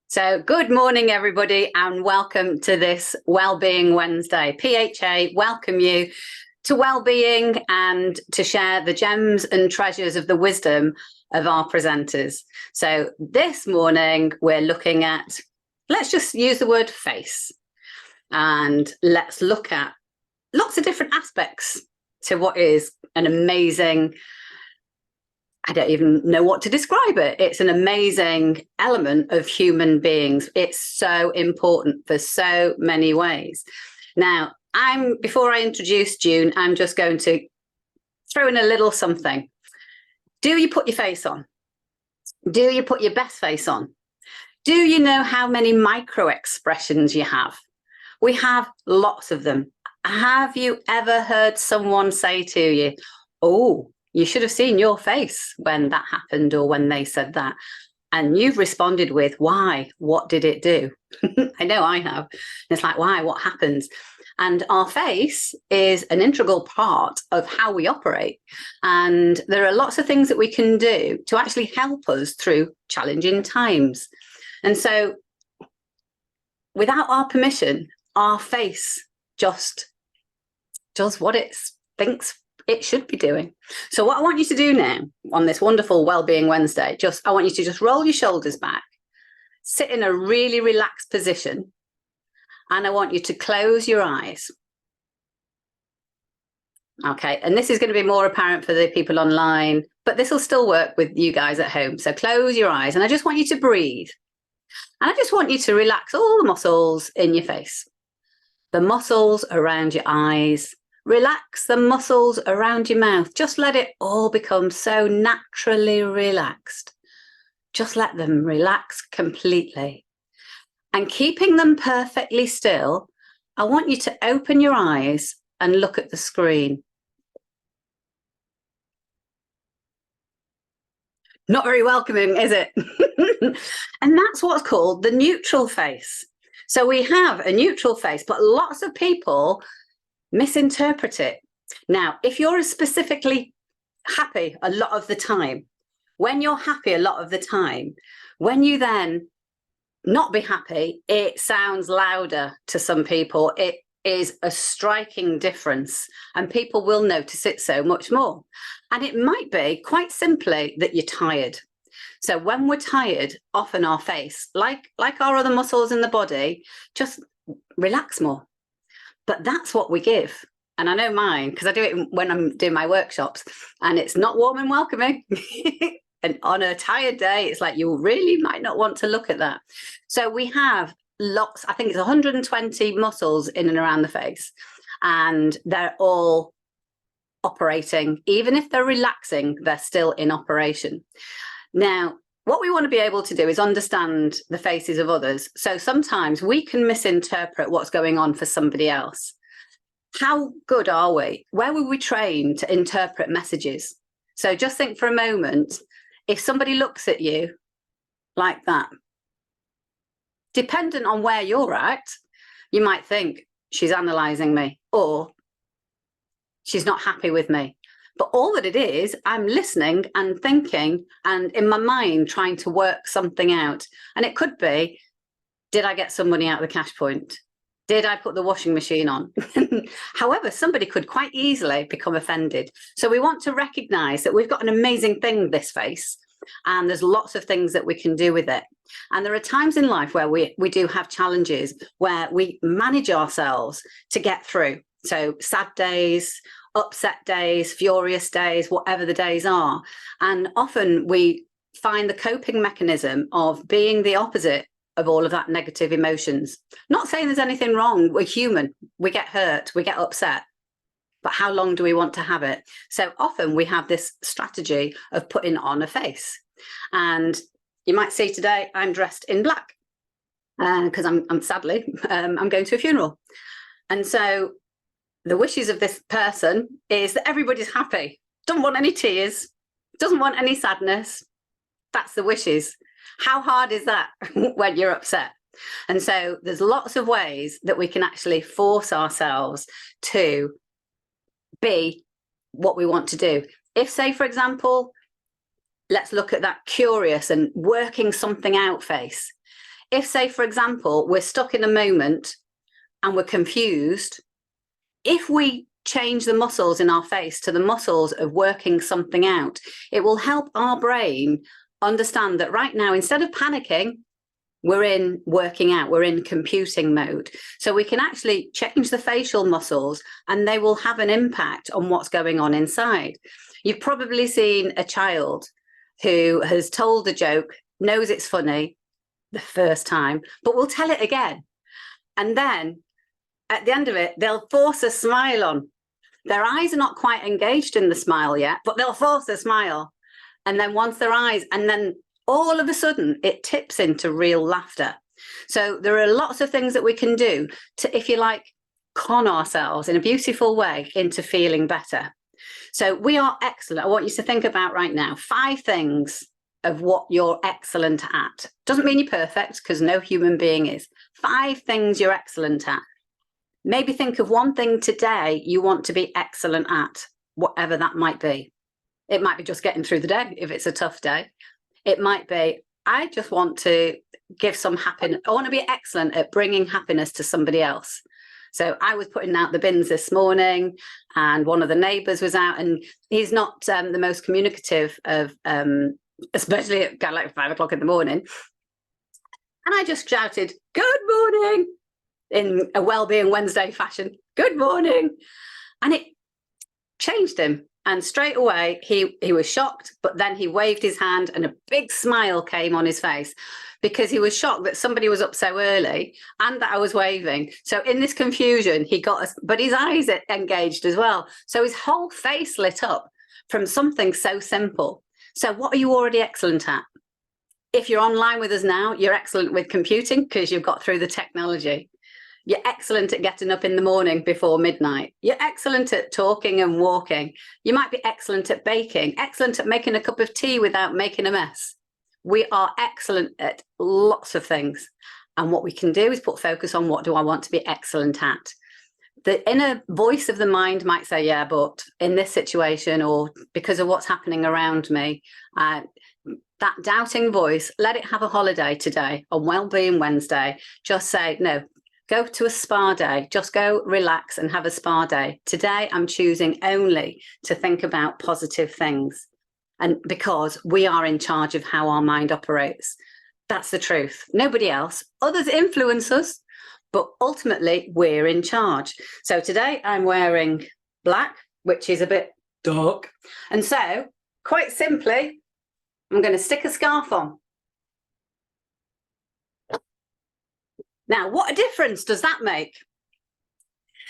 So good morning, everybody, and welcome to this Wellbeing Wednesday. PHA welcome you to well-being and to share the gems and treasures of the wisdom of our presenters. So this morning we're looking at, let's just use the word face, and let's look at lots of different aspects to what is an amazing, I don't even know what to describe it. It's an amazing element of human beings. It's so important for so many ways. Now, before I introduce June, I'm just going to throw in a little something. Do you put your face on? Do you put your best face on? Do you know how many micro expressions you have? We have lots of them. Have you ever heard someone say to you, "Oh, you should have seen your face when that happened," or when they said that? And you've responded with, "Why? What did it do?" I know I have. It's like, why? What happens? And our face is an integral part of how we operate. And there are lots of things that we can do to actually help us through challenging times. And so without our permission, our face just does what it thinks it should be doing. So what I want you to do now on this wonderful Wellbeing Wednesday, I want you to just roll your shoulders back, sit in a really relaxed position, and I want you to close your eyes. Okay, and this is going to be more apparent for the people online, but this will still work with you guys at home. So close your eyes, and I just want you to breathe. And I just want you to relax all the muscles in your face, the muscles around your eyes. Relax the muscles around your mouth. Just let it all become so naturally relaxed. Just let them relax completely. And keeping them perfectly still, I want you to open your eyes and look at the screen. Not very welcoming, is it? And that's what's called the neutral face. So we have a neutral face, but lots of people misinterpret it. Now, if you're specifically happy a lot of the time, when you're happy a lot of the time, when you then not be happy, it sounds louder to some people. It is a striking difference, and people will notice it so much more. And it might be quite simply that you're tired. So when we're tired, often our face, like our other muscles in the body, just relax more. But that's what we give. And I know mine, because I do it when I'm doing my workshops, and it's not warm and welcoming. And on a tired day, it's like you really might not want to look at that. So we have lots, I think it's 120 muscles in and around the face, and they're all operating. Even if they're relaxing, they're still in operation. Now, what we want to be able to do is understand the faces of others. So sometimes we can misinterpret what's going on for somebody else. How good are we? Where were we trained to interpret messages? So just think for a moment, if somebody looks at you like that, dependent on where you're at, you might think she's analysing me, or she's not happy with me. But all that it is, I'm listening and thinking, and in my mind trying to work something out. And it could be, did I get some money out of the cash point? Did I put the washing machine on? However, somebody could quite easily become offended. So we want to recognise that we've got an amazing thing, this face, and there's lots of things that we can do with it. And there are times in life where we do have challenges, where we manage ourselves to get through. So sad days, upset days, furious days, whatever the days are. And often we find the coping mechanism of being the opposite of all of that negative emotions. Not saying there's anything wrong. We're human. We get hurt. We get upset. But how long do we want to have it? So often we have this strategy of putting on a face. And you might see today I'm dressed in black because I'm sadly, I'm going to a funeral. And so the wishes of this person is that everybody's happy, doesn't want any tears, doesn't want any sadness. That's the wishes. How hard is that when you're upset? And so there's lots of ways that we can actually force ourselves to be what we want to do. If, say, for example, let's look at that curious and working something out face. If, say, for example, we're stuck in a moment and we're confused, if we change the muscles in our face to the muscles of working something out, it will help our brain understand that right now, instead of panicking, we're in working out, we're in computing mode. So we can actually change the facial muscles and they will have an impact on what's going on inside. You've probably seen a child who has told a joke, knows it's funny the first time, but will tell it again. And then at the end of it, they'll force a smile on. Their eyes are not quite engaged in the smile yet, but they'll force a smile. And then once their eyes, and then all of a sudden it tips into real laughter. So there are lots of things that we can do to, if you like, con ourselves in a beautiful way into feeling better. So we are excellent. I want you to think about right now 5 things of what you're excellent at. Doesn't mean you're perfect, because no human being is. 5 things you're excellent at. Maybe think of one thing today you want to be excellent at, whatever that might be. It might be just getting through the day if it's a tough day. It might be, I just want to give some happiness. I want to be excellent at bringing happiness to somebody else. So I was putting out the bins this morning and one of the neighbours was out, and he's not the most communicative of, especially at kind of like 5 o'clock in the morning. And I just shouted, "Good morning," in a Wellbeing Wednesday fashion. "Good morning." And it changed him. And straight away, he was shocked, but then he waved his hand and a big smile came on his face because he was shocked that somebody was up so early and that I was waving. So in this confusion, he got us, but his eyes engaged as well. So his whole face lit up from something so simple. So what are you already excellent at? If you're online with us now, you're excellent with computing because you've got through the technology. You're excellent at getting up in the morning before midnight. You're excellent at talking and walking. You might be excellent at baking, excellent at making a cup of tea without making a mess. We are excellent at lots of things. And what we can do is put focus on, what do I want to be excellent at? The inner voice of the mind might say, yeah, but in this situation, or because of what's happening around me, that doubting voice, let it have a holiday today on Wellbeing Wednesday. Just say, no. Go to a spa day, just go relax and have a spa day. Today, I'm choosing only to think about positive things. And because we are in charge of how our mind operates. That's the truth. Nobody else. Others influence us, but ultimately we're in charge. So today I'm wearing black, which is a bit dark. And so quite simply, I'm going to stick a scarf on. Now, what a difference does that make?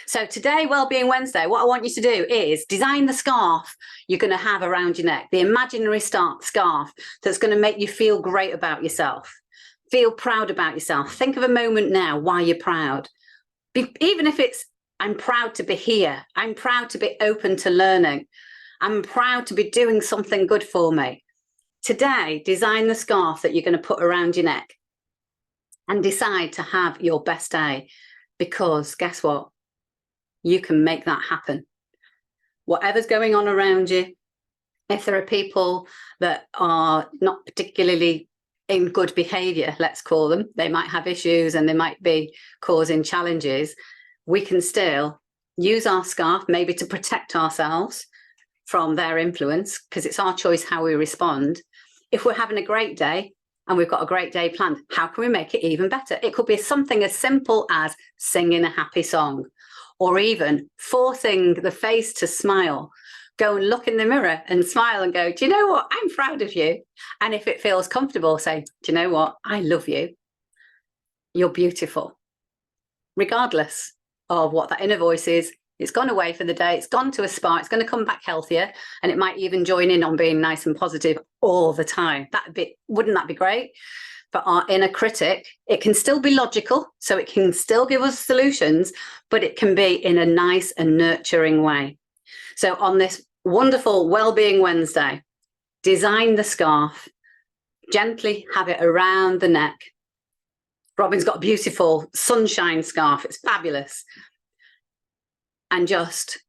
So today, Wellbeing Wednesday, what I want you to do is design the scarf you're going to have around your neck, the imaginary scarf that's going to make you feel great about yourself, feel proud about yourself. Think of a moment now why you're proud. Even if it's, I'm proud to be here. I'm proud to be open to learning. I'm proud to be doing something good for me. Today, design the scarf that you're going to put around your neck. And decide to have your best day, because guess what? You can make that happen. Whatever's going on around you, if there are people that are not particularly in good behaviour, let's call them, they might have issues and they might be causing challenges, we can still use our scarf maybe to protect ourselves from their influence, because it's our choice how we respond. If we're having a great day, and we've got a great day planned, how can we make it even better? It could be something as simple as singing a happy song, or even forcing the face to smile. Go and look in the mirror and smile and go, do you know what? I'm proud of you. And if it feels comfortable, say, do you know what? I love you. You're beautiful. Regardless of what that inner voice is, it's gone away for the day. It's gone to a spa. It's going to come back healthier. And it might even join in on being nice and positive all the time. Wouldn't that be great? But our inner critic, it can still be logical. So it can still give us solutions, but it can be in a nice and nurturing way. So on this wonderful Wellbeing Wednesday, design the scarf, gently have it around the neck. Robyn's got a beautiful sunshine scarf. It's fabulous. And just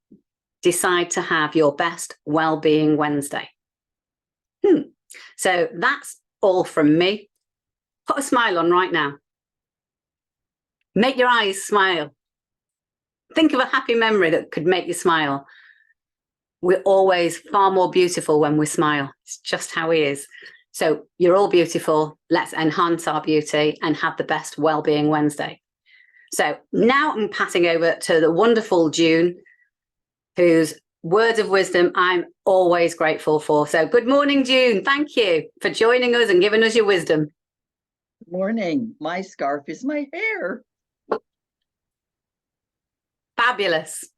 decide to have your best Wellbeing Wednesday. So that's all from me. Put a smile on right now. Make your eyes smile. Think of a happy memory that could make you smile. We're always far more beautiful when we smile. It's just how he is. So you're all beautiful. Let's enhance our beauty and have the best Wellbeing Wednesday. So now I'm passing over to the wonderful June, whose words of wisdom I'm always grateful for. So good morning, June. Thank you for joining us and giving us your wisdom. Good morning. My scarf is my hair. Fabulous.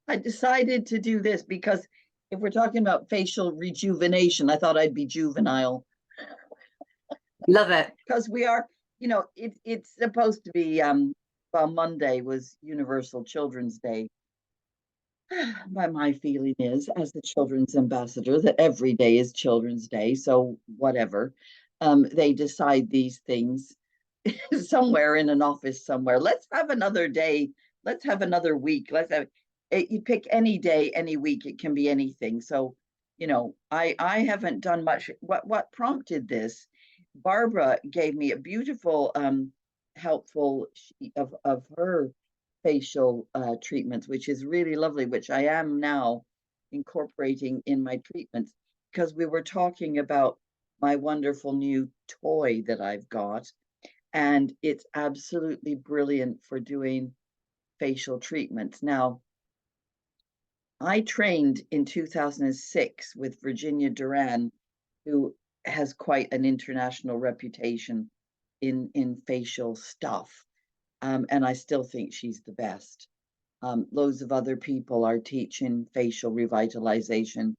I decided to do this because if we're talking about facial rejuvenation, I thought I'd be juvenile. Love it. Because we are, it's supposed to be, well, Monday was Universal Children's Day. But my feeling is, as the children's ambassador, that every day is Children's Day. So whatever, they decide these things somewhere in an office somewhere. Let's have another day. Let's have another week. Let's have. You pick any day, any week. It can be anything. So, I haven't done much. What prompted this? Barbara gave me a beautiful, helpful sheet of her facial treatments, which is really lovely, which I am now incorporating in my treatments, because we were talking about my wonderful new toy that I've got, and it's absolutely brilliant for doing facial treatments. Now, I trained in 2006 with Virginia Duran, who has quite an international reputation in facial stuff. And I still think she's the best. Loads of other people are teaching facial revitalization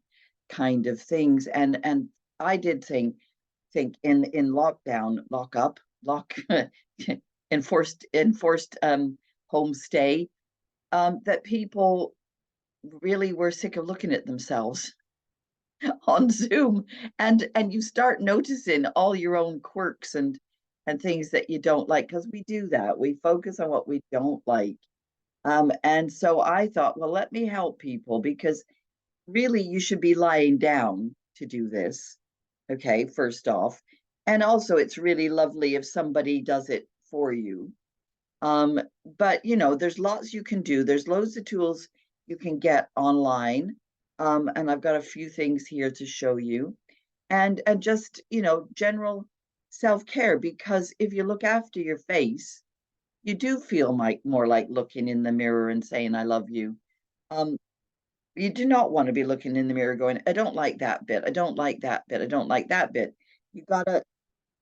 kind of things. And I did think in lockdown, enforced homestay, that people really were sick of looking at themselves on Zoom, and you start noticing all your own quirks and things that you don't like, because we do that. We focus on what we don't like. And so I thought, well, let me help people, because really you should be lying down to do this. Okay, first off. And also it's really lovely if somebody does it for you. But there's lots you can do. There's loads of tools you can get online. And I've got a few things here to show you. And just, general self-care, because if you look after your face, you do feel more like looking in the mirror and saying, I love you. You do not want to be looking in the mirror going, I don't like that bit. I don't like that bit. I don't like that bit. You got to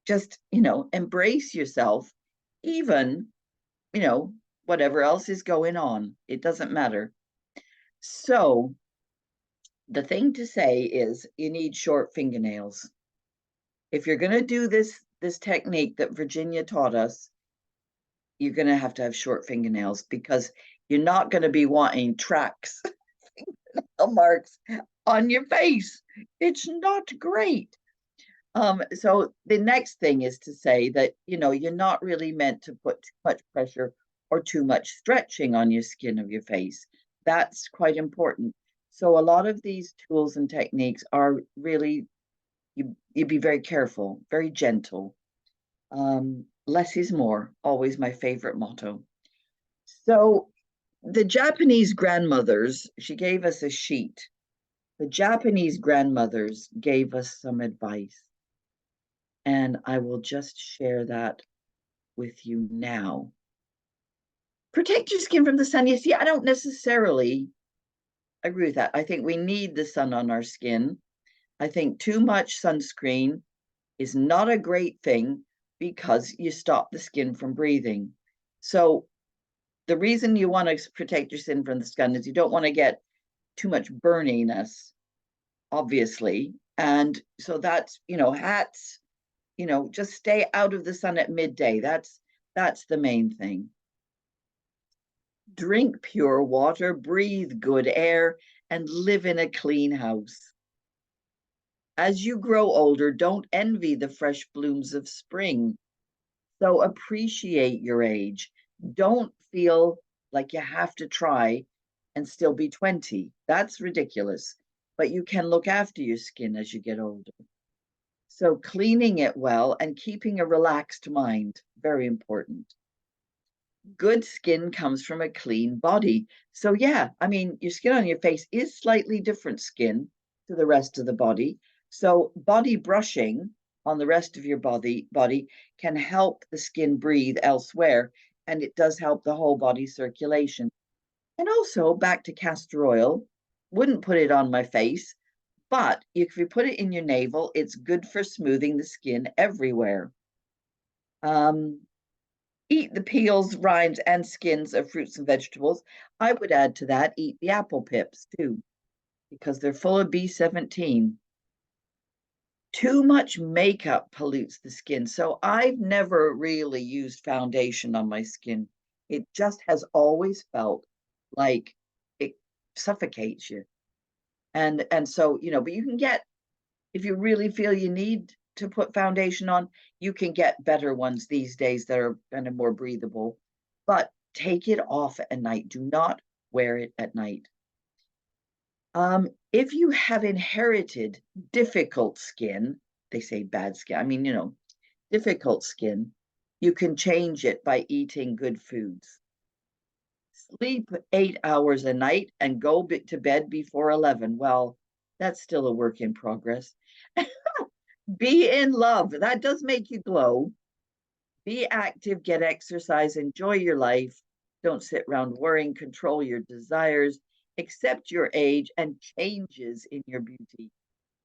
just, embrace yourself, even, whatever else is going on. It doesn't matter. So the thing to say is you need short fingernails. If you're going to do this technique that Virginia taught us, you're going to have short fingernails, because you're not going to be wanting tracks, fingernail marks on your face. It's not great. So the next thing is to say that, you're not really meant to put too much pressure or too much stretching on your skin of your face. That's quite important. So a lot of these tools and techniques are really, you be very careful, very gentle. Less is more, always my favorite motto. So the Japanese grandmothers, she gave us a sheet. The Japanese grandmothers gave us some advice. And I will just share that with you now. Protect your skin from the sun. You see, I don't necessarily agree with that. I think we need the sun on our skin. I think too much sunscreen is not a great thing, because you stop the skin from breathing. So the reason you want to protect your skin from the sun is you don't want to get too much burniness, obviously. And so that's, hats, just stay out of the sun at midday. That's the main thing. Drink pure water, breathe good air, and live in a clean house. As you grow older, don't envy the fresh blooms of spring. So appreciate your age. Don't feel like you have to try and still be 20. That's ridiculous. But you can look after your skin as you get older. So cleaning it well and keeping a relaxed mind, very important. Good skin comes from a clean body. So yeah, I mean, your skin on your face is slightly different skin to the rest of the body. So body brushing on the rest of your body can help the skin breathe elsewhere, and it does help the whole body circulation. And also back to castor oil, wouldn't put it on my face, but if you put it in your navel, it's good for smoothing the skin everywhere. Eat the peels, rinds, and skins of fruits and vegetables. I would add to that, eat the apple pips too, because they're full of B17. Too much makeup pollutes the skin. So I've never really used foundation on my skin. It just has always felt like it suffocates you. And so, but you can get, if you really feel you need to put foundation on, you can get better ones these days that are kind of more breathable, but take it off at night. Do not wear it at night. If you have inherited difficult skin, they say bad skin, I mean, difficult skin, you can change it by eating good foods. Sleep 8 hours a night and go to bed before 11. Well, that's still a work in progress. Be in love. That does make you glow. Be active, get exercise, enjoy your life. Don't sit around worrying, control your desires, accept your age and changes in your beauty.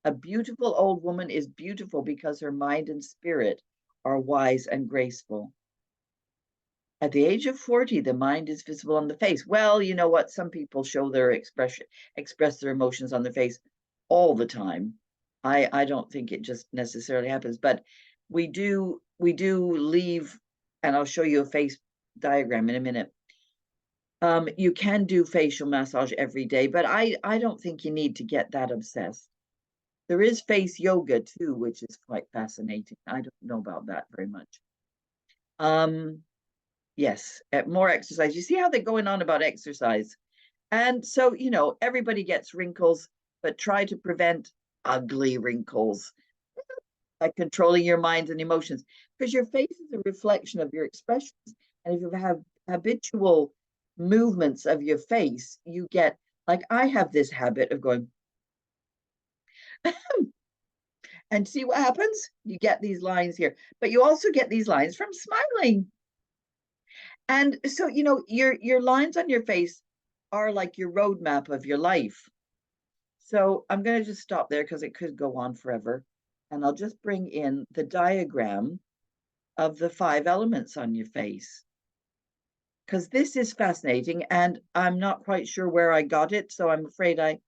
A beautiful old woman is beautiful because her mind and spirit are wise and graceful. At the age of 40, the mind is visible on the face. Well, you know what? Some people show their express their emotions on their face all the time. I don't think it just necessarily happens, but we do leave, and I'll show you a face diagram in a minute. You can do facial massage every day, but I don't think you need to get that obsessed. There is face yoga too, which is quite fascinating. I don't know about that very much. Yes, more exercise. You see how they're going on about exercise. And so, everybody gets wrinkles, but try to prevent ugly wrinkles by controlling your mind and emotions, because your face is a reflection of your expressions. And if you have habitual movements of your face, you get, like I have this habit of going, and see what happens? You get these lines here, but you also get these lines from smiling. And so, your lines on your face are like your roadmap of your life. So I'm going to just stop there because it could go on forever. And I'll just bring in the diagram of the 5 elements on your face, because this is fascinating and I'm not quite sure where I got it. So I'm afraid I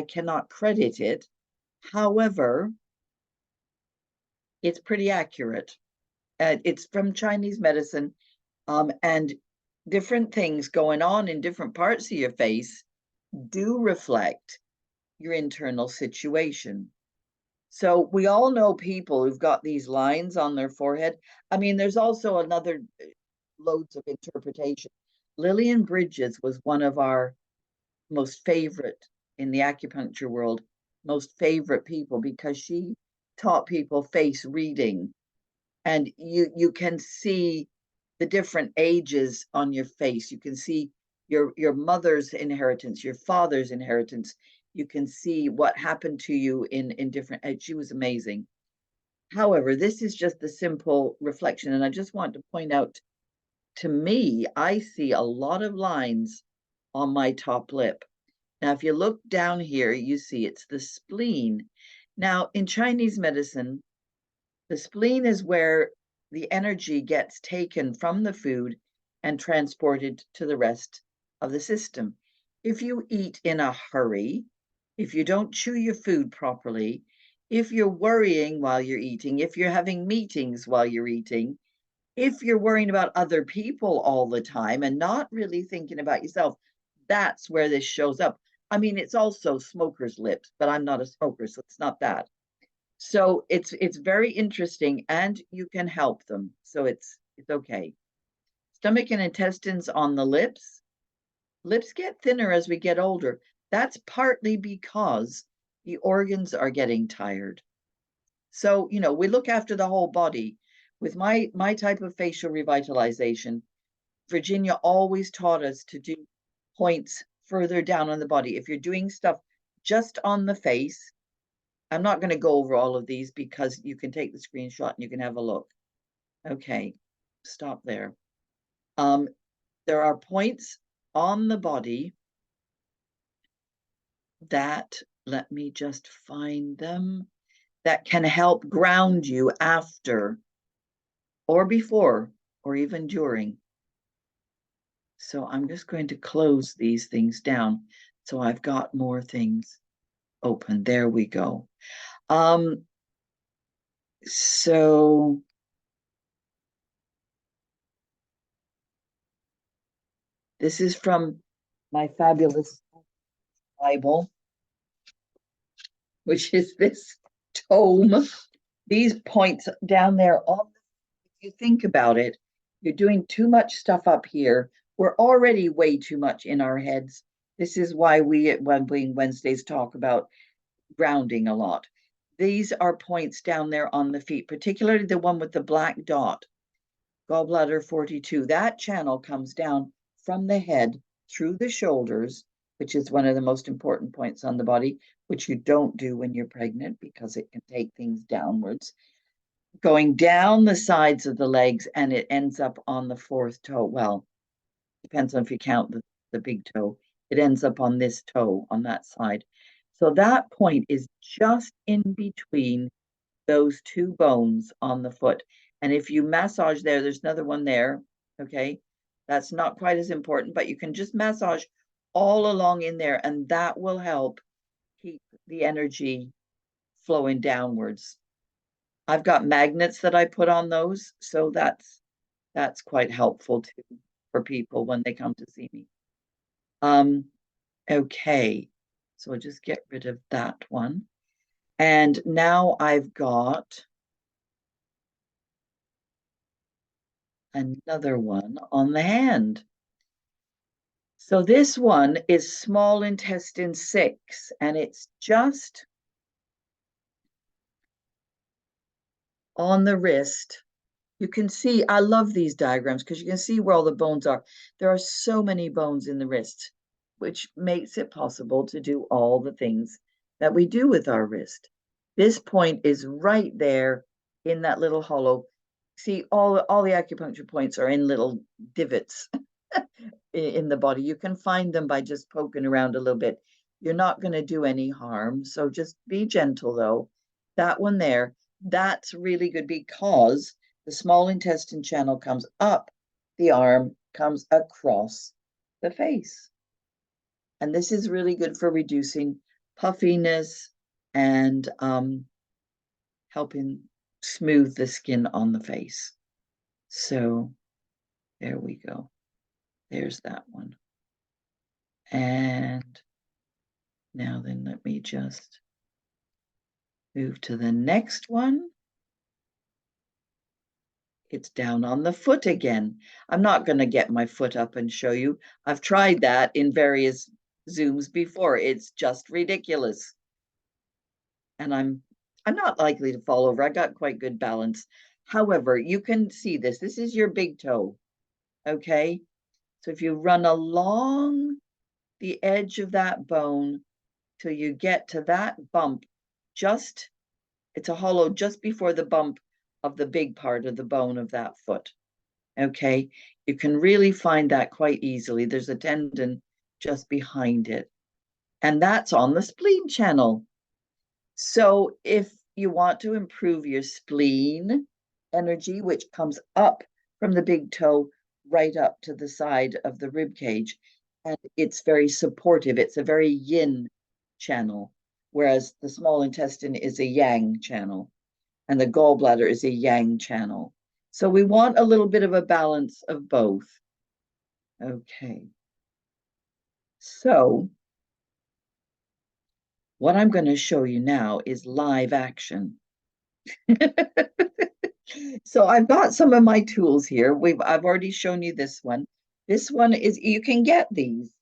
cannot credit it. However, it's pretty accurate. It's from Chinese medicine, and different things going on in different parts of your face do reflect your internal situation. So we all know people who've got these lines on their forehead. I mean, there's also another loads of interpretation. Lillian Bridges was one of our most favorite in the acupuncture world, most favorite people, because she taught people face reading, and you can see the different ages on your face. You can see your mother's inheritance, your father's inheritance. You can see what happened to you in different age. She was amazing. However, this is just the simple reflection, and I just want to point out, to me, I see a lot of lines on my top lip. Now, if you look down here, you see it's the spleen. Now, in Chinese medicine, the spleen is where the energy gets taken from the food and transported to the rest of the system. If you eat in a hurry, if you don't chew your food properly, if you're worrying while you're eating, if you're having meetings while you're eating, if you're worrying about other people all the time and not really thinking about yourself, that's where this shows up. I mean, it's also smoker's lips, but I'm not a smoker, so it's not that. So it's very interesting, and you can help them. So it's okay. Stomach and intestines on the lips. Lips get thinner as we get older. That's partly because the organs are getting tired. So, you know, we look after the whole body. With my type of facial revitalization, Virginia always taught us to do points further down on the body. If you're doing stuff just on the face, I'm not going to go over all of these because you can take the screenshot and you can have a look. Okay, stop there. There are points on the body that, let me just find them, that can help ground you after or before or even during. So I'm just going to close these things down. So I've got more things open. There we go. So this is from my fabulous Bible, which is this tome. These points down there, if you think about it, you're doing too much stuff up here. We're already way too much in our heads. This is why we at Wellbeing Wednesdays talk about grounding a lot. These are points down there on the feet, particularly the one with the black dot, gallbladder 42. That channel comes down from the head through the shoulders, which is one of the most important points on the body, which you don't do when you're pregnant because it can take things downwards, going down the sides of the legs, and it ends up on the fourth toe. Well, depends on if you count the big toe. It ends up on this toe on that side. So that point is just in between those two bones on the foot. And if you massage there, there's another one there. Okay. That's not quite as important, but you can just massage all along in there, and that will help keep the energy flowing downwards. I've got magnets that I put on those, so that's quite helpful too for people when they come to see me. Okay, so I'll just get rid of that one. And now I've got another one on the hand. So this one is small intestine 6, and it's just on the wrist. You can see, I love these diagrams because you can see where all the bones are. There are so many bones in the wrist, which makes it possible to do all the things that we do with our wrist. This point is right there in that little hollow. See, all the acupuncture points are in little divots in the body. You can find them by just poking around a little bit. You're not going to do any harm. So just be gentle, though. That one there, that's really good because the small intestine channel comes up the arm, comes across the face. And this is really good for reducing puffiness and helping smooth the skin on the face. So there we go. There's that one. And now then, let me just move to the next one. It's down on the foot again. I'm not going to get my foot up and show you. I've tried that in various Zooms before. It's just ridiculous. And I'm not likely to fall over. I got quite good balance. However, you can see this. This is your big toe. Okay. So if you run along the edge of that bone till you get to that bump, it's a hollow just before the bump of the big part of the bone of that foot. Okay, you can really find that quite easily. There's a tendon just behind it, and that's on the spleen channel. So if you want to improve your spleen energy, which comes up from the big toe right up to the side of the rib cage, and it's very supportive. It's a very yin channel, whereas the small intestine is a yang channel, and the gallbladder is a yang channel. So we want a little bit of a balance of both. Okay. So what I'm going to show you now is live action. So I've got some of my tools here. I've already shown you this one. This one is, you can get these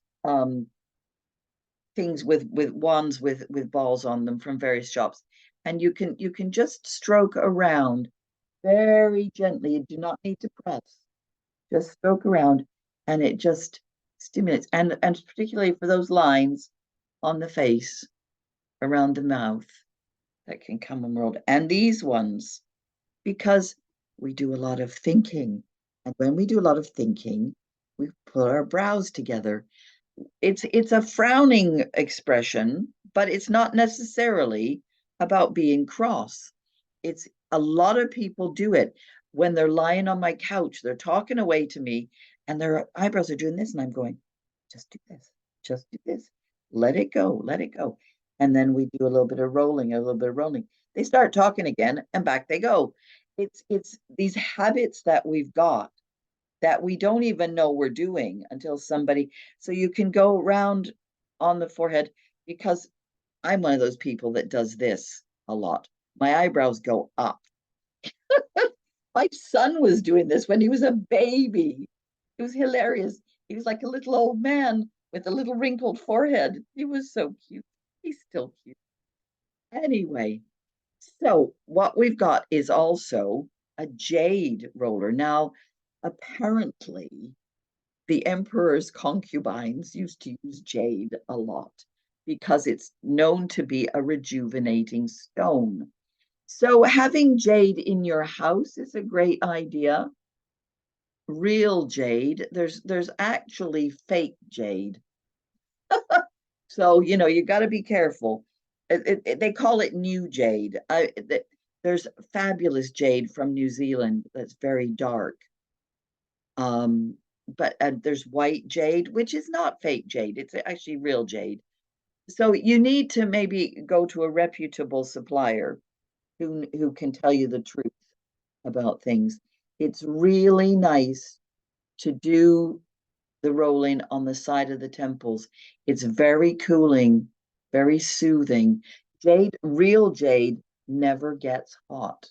things with wands with balls on them from various shops. and you can just stroke around very gently. You do not need to press. Just stroke around, and it just stimulates. And particularly for those lines on the face, around the mouth, that can come and roll. And these ones, because we do a lot of thinking. And when we do a lot of thinking, we put our brows together. It's a frowning expression, but it's not necessarily about being cross. It's a lot of people do it when they're lying on my couch, they're talking away to me, and their eyebrows are doing this, and I'm going, just do this, just do this, let it go, let it go. And then we do a little bit of rolling, a little bit of rolling. They start talking again, and back they go. It's these habits that we've got that we don't even know we're doing until somebody. So you can go around on the forehead, because I'm one of those people that does this a lot. My eyebrows go up. My son was doing this when he was a baby. It was hilarious. He was like a little old man with a little wrinkled forehead. He was so cute. He's still cute. Anyway, so what we've got is also a jade roller. Now, apparently, the emperor's concubines used to use jade a lot because it's known to be a rejuvenating stone. So having jade in your house is a great idea. Real jade. There's actually fake jade. So, you got to be careful. They call it new jade. There's fabulous jade from New Zealand that's very dark. But there's white jade, which is not fake jade. It's actually real jade. So you need to maybe go to a reputable supplier who can tell you the truth about things. It's really nice to do the rolling on the side of the temples. It's very cooling, very soothing. Jade, real jade, never gets hot.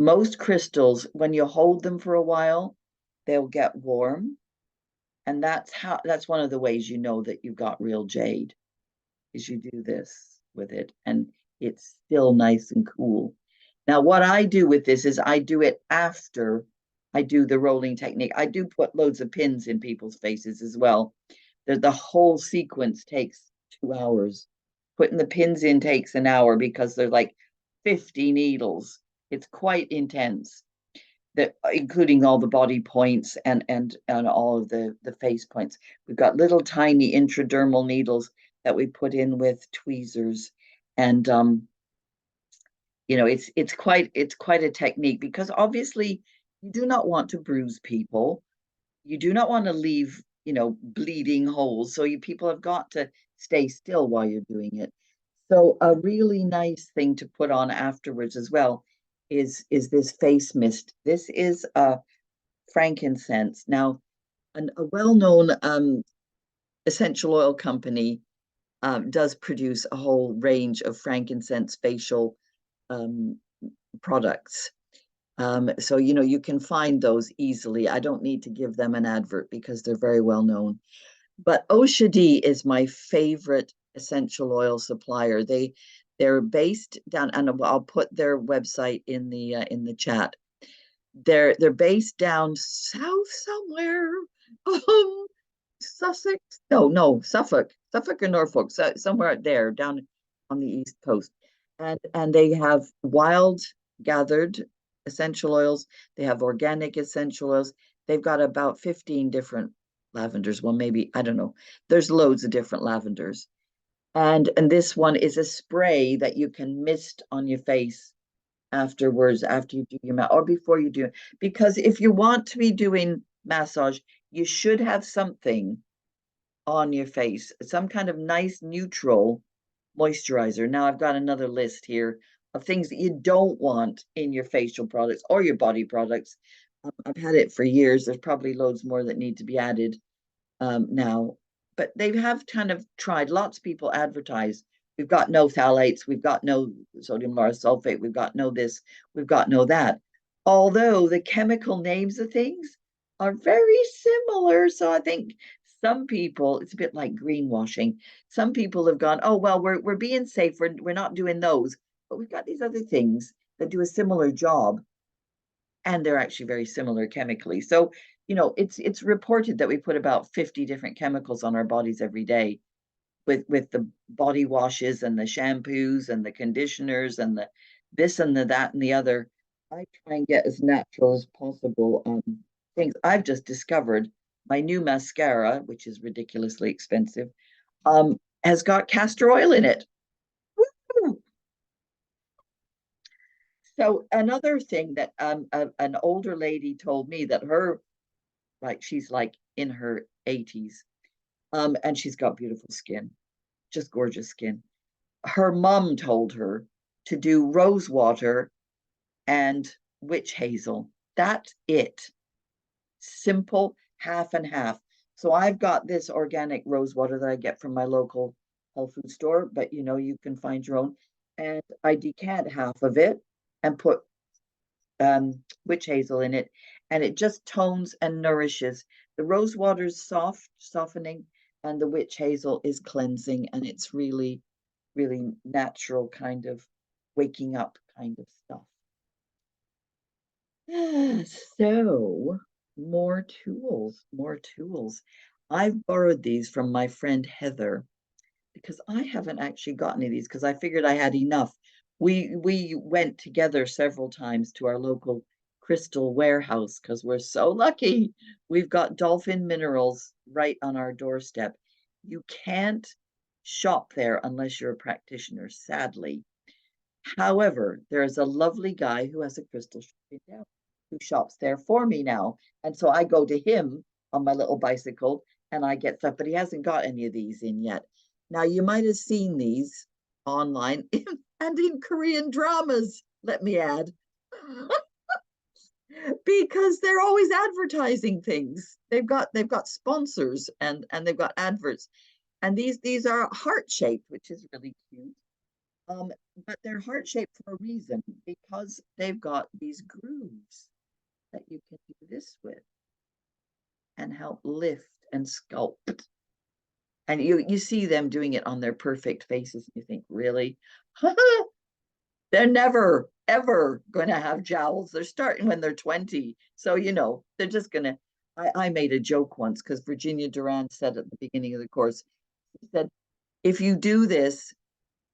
Most crystals, when you hold them for a while, they'll get warm. And that's one of the ways you know that you've got real jade, is you do this with it, and it's still nice and cool. Now, what I do with this is I do it after I do the rolling technique. I do put loads of pins in people's faces as well. The whole sequence takes 2 hours. Putting the pins in takes an hour because there's like 50 needles. It's quite intense, that including all the body points and all of the face points. We've got little tiny intradermal needles that we put in with tweezers, and it's quite a technique, because obviously you do not want to bruise people. You do not want to leave bleeding holes. So people have got to stay still while you're doing it. So a really nice thing to put on afterwards as well is this face mist. This is a frankincense. Now, a well-known essential oil company does produce a whole range of frankincense facial products. So you can find those easily. I don't need to give them an advert because they're very well known. But Oshadi is my favorite essential oil supplier. They're based down, and I'll put their website in the chat. They're based down south somewhere. Sussex? No, Suffolk or Norfolk, so somewhere there down on the East Coast. And they have wild gathered essential oils. They have organic essential oils. They've got about 15 different lavenders. Well, maybe, I don't know. There's loads of different lavenders. And this one is a spray that you can mist on your face afterwards, after you do your or before you do it. Because if you want to be doing massage, you should have something on your face, some kind of nice neutral moisturizer. Now I've got another list here of things that you don't want in your facial products or your body products. I've had it for years. There's probably loads more that need to be added now, but they have kind of tried. Lots of people advertise, we've got no phthalates, we've got no sodium lauryl sulfate, we've got no this, we've got no that. Although the chemical names of things are very similar. So I think some people, it's a bit like greenwashing. Some people have gone, oh, well, we're being safe. We're not doing those, but we've got these other things that do a similar job, and they're actually very similar chemically. So, it's reported that we put about 50 different chemicals on our bodies every day with the body washes and the shampoos and the conditioners and the this and the that and the other. I try and get as natural as possible on things. I've just discovered my new mascara, which is ridiculously expensive, has got castor oil in it. Woo! So another thing that an older lady told me that she's like in her 80s, and she's got beautiful skin, just gorgeous skin. Her mom told her to do rose water and witch hazel. That's it. Simple, half and half. So I've got this organic rose water that I get from my local health food store, but you can find your own. And I decant half of it and put witch hazel in it, and it just tones and nourishes. The rose water is soft, softening, and the witch hazel is cleansing, and it's really, really natural kind of waking up kind of stuff. So more tools, more tools. I've borrowed these from my friend Heather because I haven't actually got any of these because I figured I had enough. We went together several times to our local crystal warehouse because we're so lucky. We've got dolphin minerals right on our doorstep. You can't shop there unless you're a practitioner, sadly. However, there is a lovely guy who has a crystal shop in town who shops there for me now. And so I go to him on my little bicycle and I get stuff, but he hasn't got any of these in yet. Now, you might have seen these online and in Korean dramas, let me add, because they're always advertising things. They've got sponsors and they've got adverts. And these are heart-shaped, which is really cute. But they're heart-shaped for a reason, because they've got these grooves that you can do this with and help lift and sculpt. And you see them doing it on their perfect faces, and you think, really? They're never, ever going to have jowls. They're starting when they're 20. So, they're just going to. I made a joke once because Virginia Durand said at the beginning of the course, she said, if you do this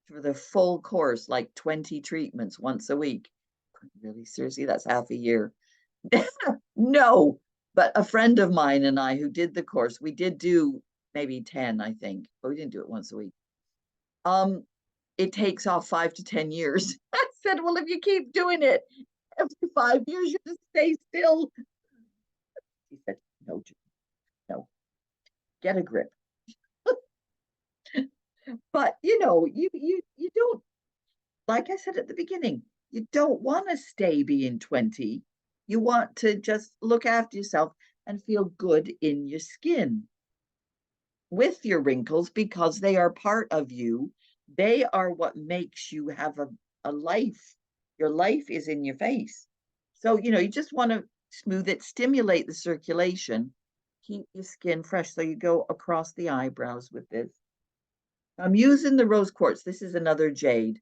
for the full course, like 20 treatments once a week, really seriously, that's half a year. No, but a friend of mine and I who did the course, we did do maybe 10, I think, but we didn't do it once a week. It takes off 5 to 10 years. I said, well, if you keep doing it every 5 years, you just stay still. He said, no, no, get a grip. But you don't, like I said at the beginning, you don't want to stay being 20. You want to just look after yourself and feel good in your skin with your wrinkles, because they are part of you. They are what makes you have a life. Your life is in your face. So, you just want to smooth it, stimulate the circulation, keep your skin fresh. So you go across the eyebrows with this. I'm using the rose quartz. This is another jade,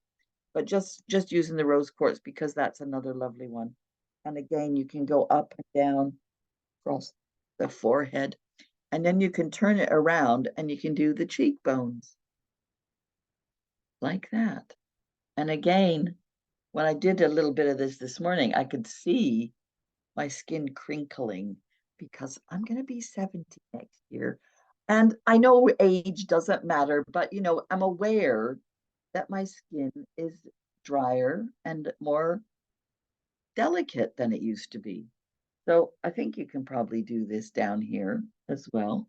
but just using the rose quartz because that's another lovely one. And again, you can go up and down across the forehead, and then you can turn it around and you can do the cheekbones like that. And again, when I did a little bit of this morning, I could see my skin crinkling because I'm going to be 70 next year. And I know age doesn't matter, but I'm aware that my skin is drier and more delicate than it used to be. So I think you can probably do this down here as well.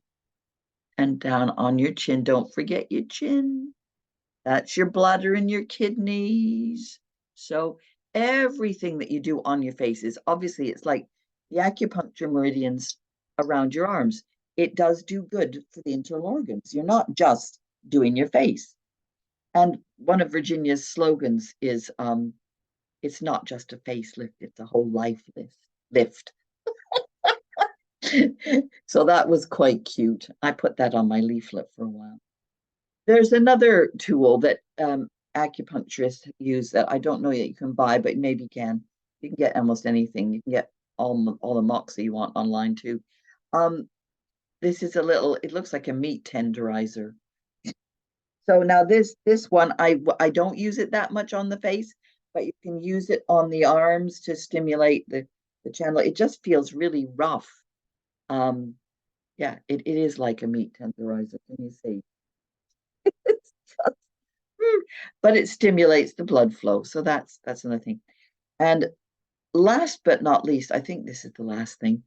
And down on your chin. Don't forget your chin. That's your bladder and your kidneys. So everything that you do on your face is obviously, it's like the acupuncture meridians around your arms. It does do good for the internal organs. You're not just doing your face. And one of Virginia's slogans is, it's not just a facelift, it's a whole life lift. So that was quite cute. I put that on my leaflet for a while. There's another tool that acupuncturists use that I don't know that you can buy, but maybe you can. You can get almost anything. You can get all the moxie you want online too. This is a little, it looks like a meat tenderizer. So now this one, I don't use it that much on the face, but you can use it on the arms to stimulate the channel. It just feels really rough. Yeah, it is like a meat tenderizer. Can you see? It's just, but it stimulates the blood flow. So that's another thing. And last but not least, I think this is the last thing.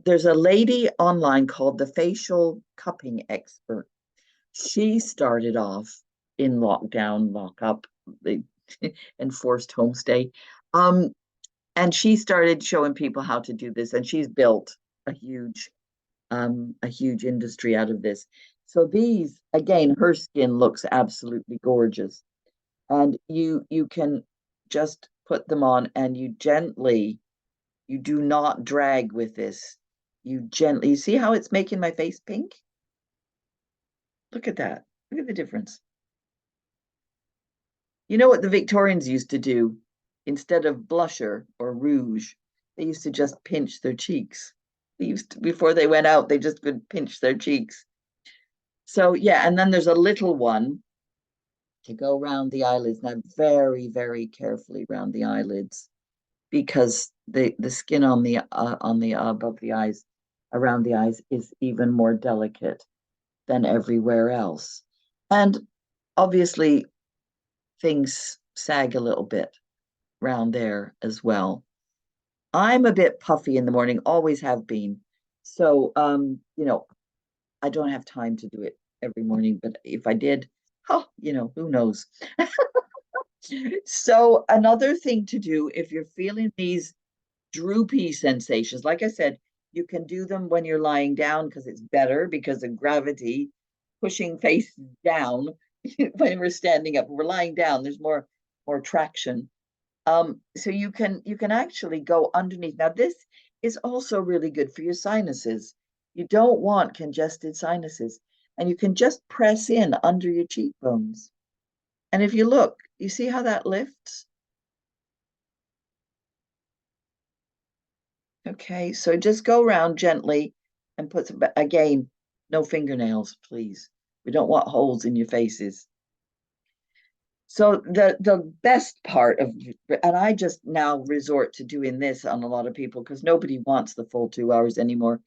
There's a lady online called the Facial Cupping Expert. She started off in lockdown, lockup, the enforced homestay. And she started showing people how to do this, and she's built a huge industry out of this. So these, again, her skin looks absolutely gorgeous. And you can just put them on, and you do not drag with this. You see how it's making my face pink? Look at that. Look at the difference. You know what the Victorians used to do? Instead of blusher or rouge, they used to just pinch their cheeks. Before they went out, they just would pinch their cheeks. So yeah, and then there's a little one to go around the eyelids. Now, very, very carefully around the eyelids, because the skin on the above the eyes, around the eyes, is even more delicate than everywhere else. And obviously things sag a little bit around there as well. I'm a bit puffy in the morning, always have been. So I don't have time to do it every morning, but if I did, who knows? So another thing to do if you're feeling these droopy sensations, like I said, you can do them when you're lying down because it's better because of gravity pushing face down. When we're standing up, we're lying down, there's more traction. So you can actually go underneath. Now this is also really good for your sinuses. You don't want congested sinuses, and you can just press in under your cheekbones. And if you look, you see how that lifts? Okay, so just go around gently and put some, again, no fingernails, please. We don't want holes in your faces. So the best part of, and I just now resort to doing this on a lot of people because nobody wants the full 2 hours anymore.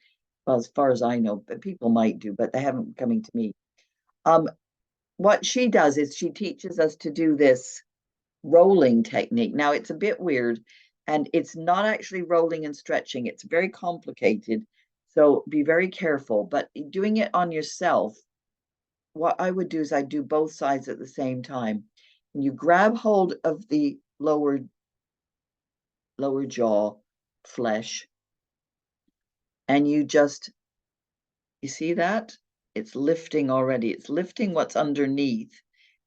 Well, as far as I know, but people might do, but they haven't coming to me. What she does is she teaches us to do this rolling technique. Now it's a bit weird, and it's not actually rolling and stretching. It's very complicated. So be very careful, but doing it on yourself, what I would do is I do both sides at the same time. And you grab hold of the lower jaw flesh, and you see that? It's lifting already. It's lifting what's underneath,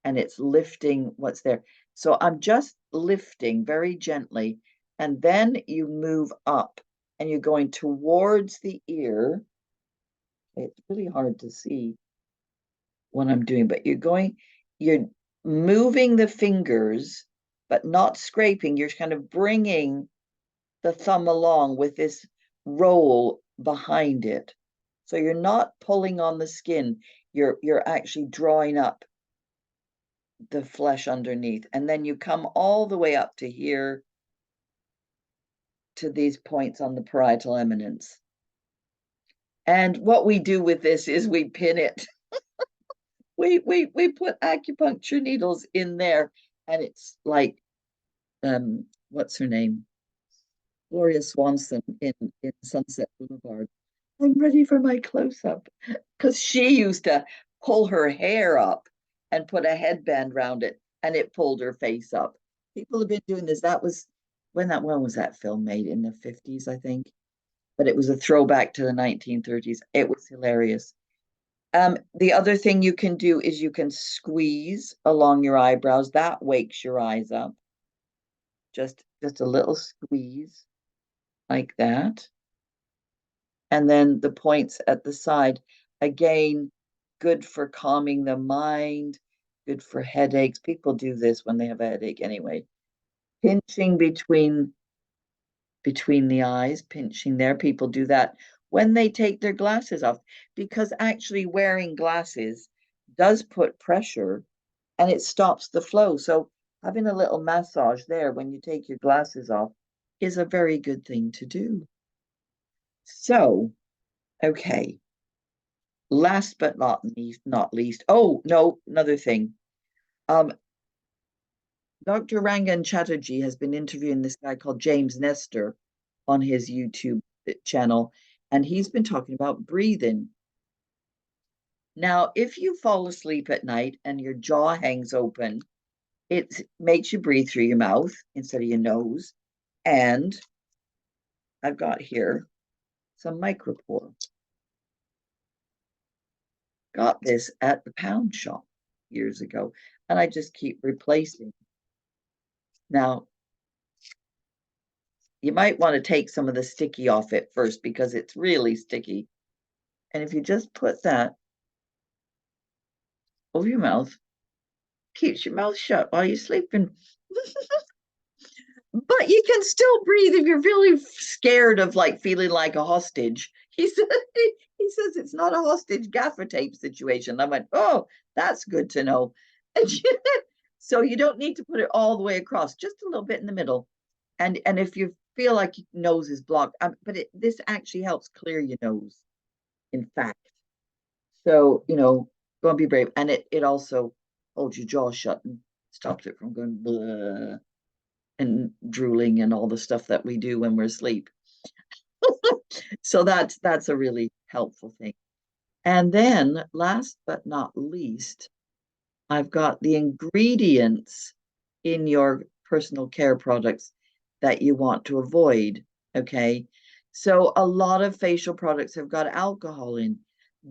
and it's lifting what's there. So I'm just lifting very gently, and then you move up, and you're going towards the ear. It's really hard to see what I'm doing, but you're moving the fingers, but not scraping. You're kind of bringing the thumb along with this roll behind it. So you're not pulling on the skin. You're actually drawing up the flesh underneath. And then you come all the way up to here, to these points on the parietal eminence. And what we do with this is we pin it. We put acupuncture needles in there, and it's like what's her name? Gloria Swanson in Sunset Boulevard. I'm ready for my close-up, because she used to pull her hair up and put a headband around it, and it pulled her face up. People have been doing this. That was when was that film made? In the 50s, I think. But it was a throwback to the 1930s. It was hilarious. The other thing you can do is you can squeeze along your eyebrows. That wakes your eyes up. Just a little squeeze like that. And then the points at the side, again, good for calming the mind. Good for headaches. People do this when they have a headache anyway. Pinching between the eyes, pinching there. People do that when they take their glasses off, because actually wearing glasses does put pressure and it stops the flow. So having a little massage there when you take your glasses off is a very good thing to do. So, okay. Last but not least. Oh, no, another thing. Dr. Rangan Chatterjee has been interviewing this guy called James Nestor on his YouTube channel, and he's been talking about breathing. Now, if you fall asleep at night and your jaw hangs open, it makes you breathe through your mouth instead of your nose. And I've got here some micropore. Got this at the pound shop years ago, and I just keep replacing. Now, you might want to take some of the sticky off it first because it's really sticky. And if you just put that over your mouth, keeps your mouth shut while you're sleeping. But you can still breathe if you're really scared of like feeling like a hostage. He says it's not a hostage gaffer tape situation. I went, oh, that's good to know. So you don't need to put it all the way across, just a little bit in the middle. And if you feel like your nose is blocked, but this actually helps clear your nose, in fact. So, go and be brave. And it also holds your jaw shut and stops it from going blah and drooling and all the stuff that we do when we're asleep. So that's a really helpful thing. And then last but not least, I've got the ingredients in your personal care products that you want to avoid. Okay. So a lot of facial products have got alcohol in.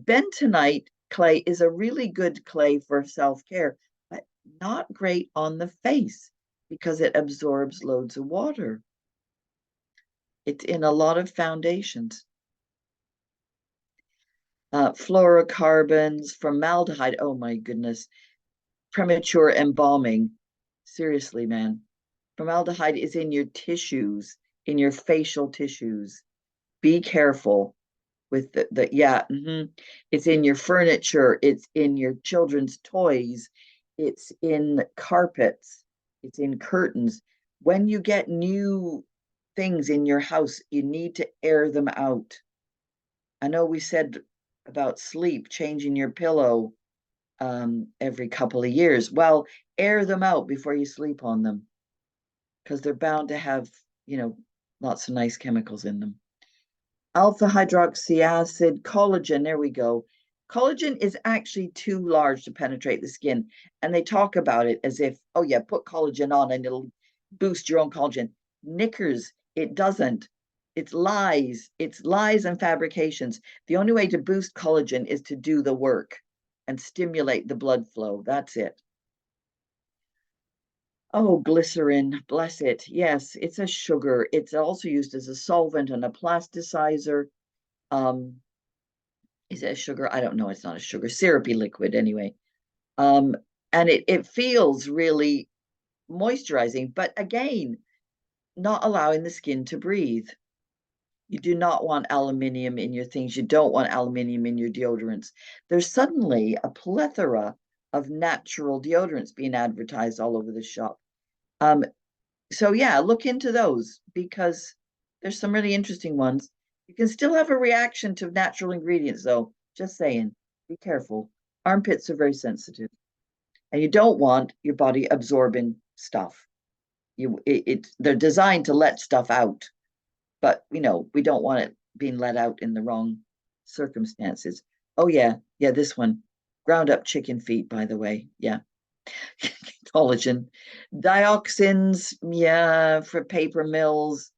Bentonite clay is a really good clay for self-care, but not great on the face because it absorbs loads of water. It's in a lot of foundations. Fluorocarbons, formaldehyde, oh my goodness. Premature embalming. Seriously, man. Formaldehyde is in your tissues, in your facial tissues. Be careful with it's in your furniture, it's in your children's toys, it's in carpets, it's in curtains. When you get new things in your house, you need to air them out. I know we said about sleep, changing your pillow every couple of years. Well, air them out before you sleep on them because they're bound to have, lots of nice chemicals in them. Alpha hydroxy acid, collagen, there we go. Collagen is actually too large to penetrate the skin. And they talk about it as if, oh yeah, put collagen on and it'll boost your own collagen. Knickers, it doesn't. It's lies. It's lies and fabrications. The only way to boost collagen is to do the work and stimulate the blood flow. That's it. Oh, glycerin, bless it. Yes, it's a sugar. It's also used as a solvent and a plasticizer. Is it a sugar? I don't know. It's not a sugar. Syrupy liquid anyway. And it feels really moisturizing, but again, not allowing the skin to breathe. You do not want aluminium in your things. You don't want aluminium in your deodorants. There's suddenly a plethora of natural deodorants being advertised all over the shop. So yeah, look into those because there's some really interesting ones. You can still have a reaction to natural ingredients, though. Just saying, be careful. Armpits are very sensitive, and you don't want your body absorbing stuff. They're designed to let stuff out, but we don't want it being let out in the wrong circumstances. Oh yeah, this one, ground up chicken feet, by the way. Yeah. Collagen, dioxins, for paper mills,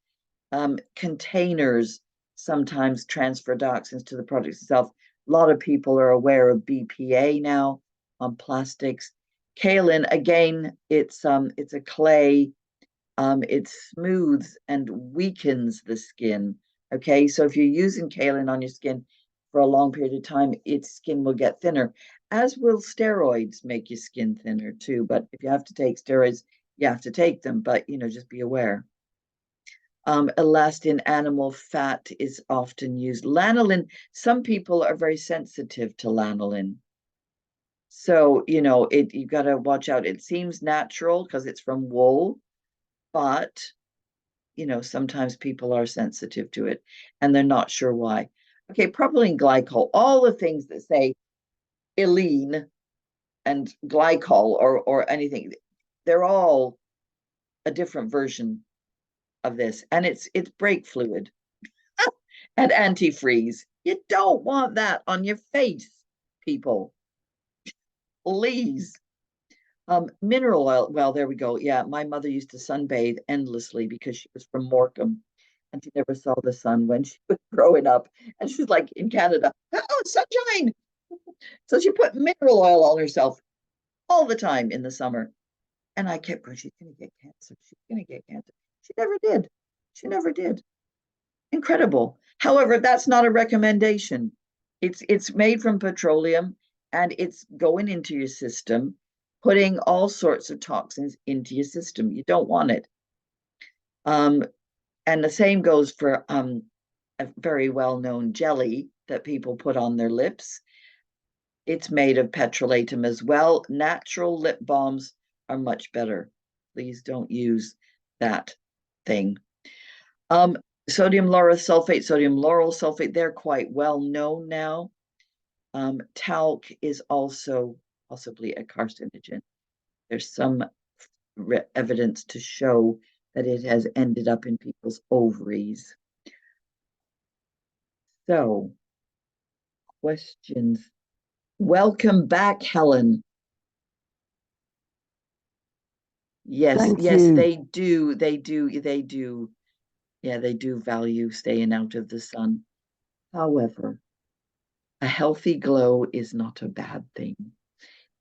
containers sometimes transfer dioxins to the product itself. A lot of people are aware of BPA now on plastics. Kaolin, again, it's a clay. It smooths and weakens the skin. Okay, so if you're using kaolin on your skin for a long period of time, its skin will get thinner, as will steroids make your skin thinner too. But if you have to take steroids, you have to take them, but just be aware. Elastin animal fat is often used. Lanolin, some people are very sensitive to lanolin. So, you've got to watch out. It seems natural because it's from wool, but, sometimes people are sensitive to it and they're not sure why. Okay, propylene glycol, all the things that say ylene and glycol or anything, they're all a different version of this. And it's brake fluid and antifreeze. You don't want that on your face, people. Please. Mineral oil. Well, there we go. Yeah, my mother used to sunbathe endlessly because she was from Morecambe and she never saw the sun when she was growing up. And she's like in Canada, oh, sunshine. So she put mineral oil on herself all the time in the summer. And I kept going, she's going to get cancer. She's going to get cancer. She never did. She never did. Incredible. However, that's not a recommendation. It's made from petroleum and it's going into your system, putting all sorts of toxins into your system. You don't want it. And the same goes for a very well-known jelly that people put on their lips. It's made of petrolatum as well. Natural lip balms are much better. Please don't use that thing. Sodium lauryl sulfate, they're quite well known now. Talc is also possibly a carcinogen. There's some evidence to show that it has ended up in people's ovaries. So, questions? Welcome back, Helen. Yes, Thank yes, you. they do. Yeah, they do value staying out of the sun. However, a healthy glow is not a bad thing.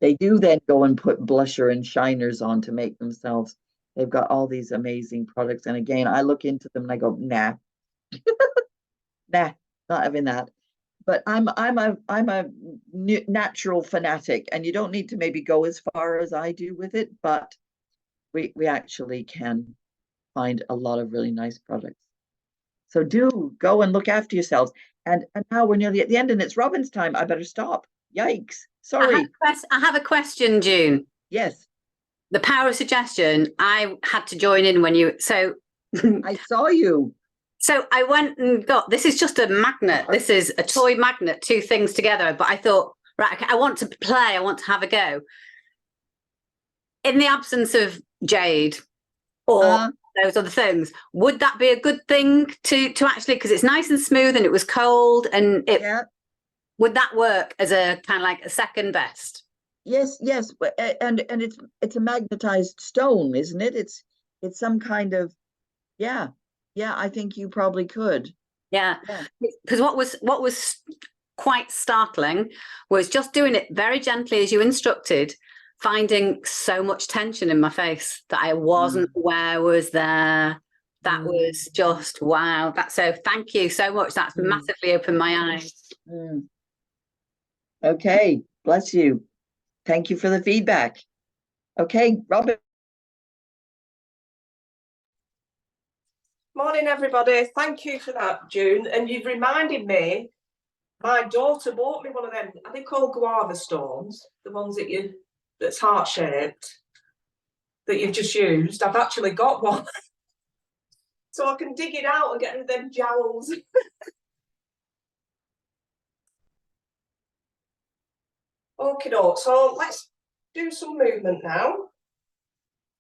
They do then go and put blusher and shiners on to make themselves. They've got all these amazing products. And again, I look into them and I go, nah, nah, not having that. But I'm a natural fanatic, and you don't need to maybe go as far as I do with it, but we actually can find a lot of really nice products. So do go and look after yourselves. And now we're nearly at the end, and it's Robyn's time. I better stop. Yikes. Sorry. I have a question, June. Yes. The power of suggestion. I had to join in when you. So I saw you. So I went and got. This is just a magnet. This is a toy magnet. Two things together. But I thought, right, okay, I want to play. I want to have a go. In the absence of jade or those other things, would that be a good thing to actually, because it's nice and smooth and it was cold and it would that work as a kind of like a second best? Yes, and it's a magnetized stone, isn't it? It's some kind of I think you probably could. Yeah, because what was quite startling was just doing it very gently as you instructed, finding so much tension in my face that I wasn't aware was there. That was just wow. So thank you so much. That's massively opened my eyes. Okay, bless you. Thank you for the feedback. Okay, Robyn. Morning, everybody. Thank you for that, June. And you've reminded me, my daughter bought me one of them. Are they called guava stones? The ones that's heart-shaped that you've just used. I've actually got one. So I can dig it out and get rid of them jowls. Okay, so let's do some movement now.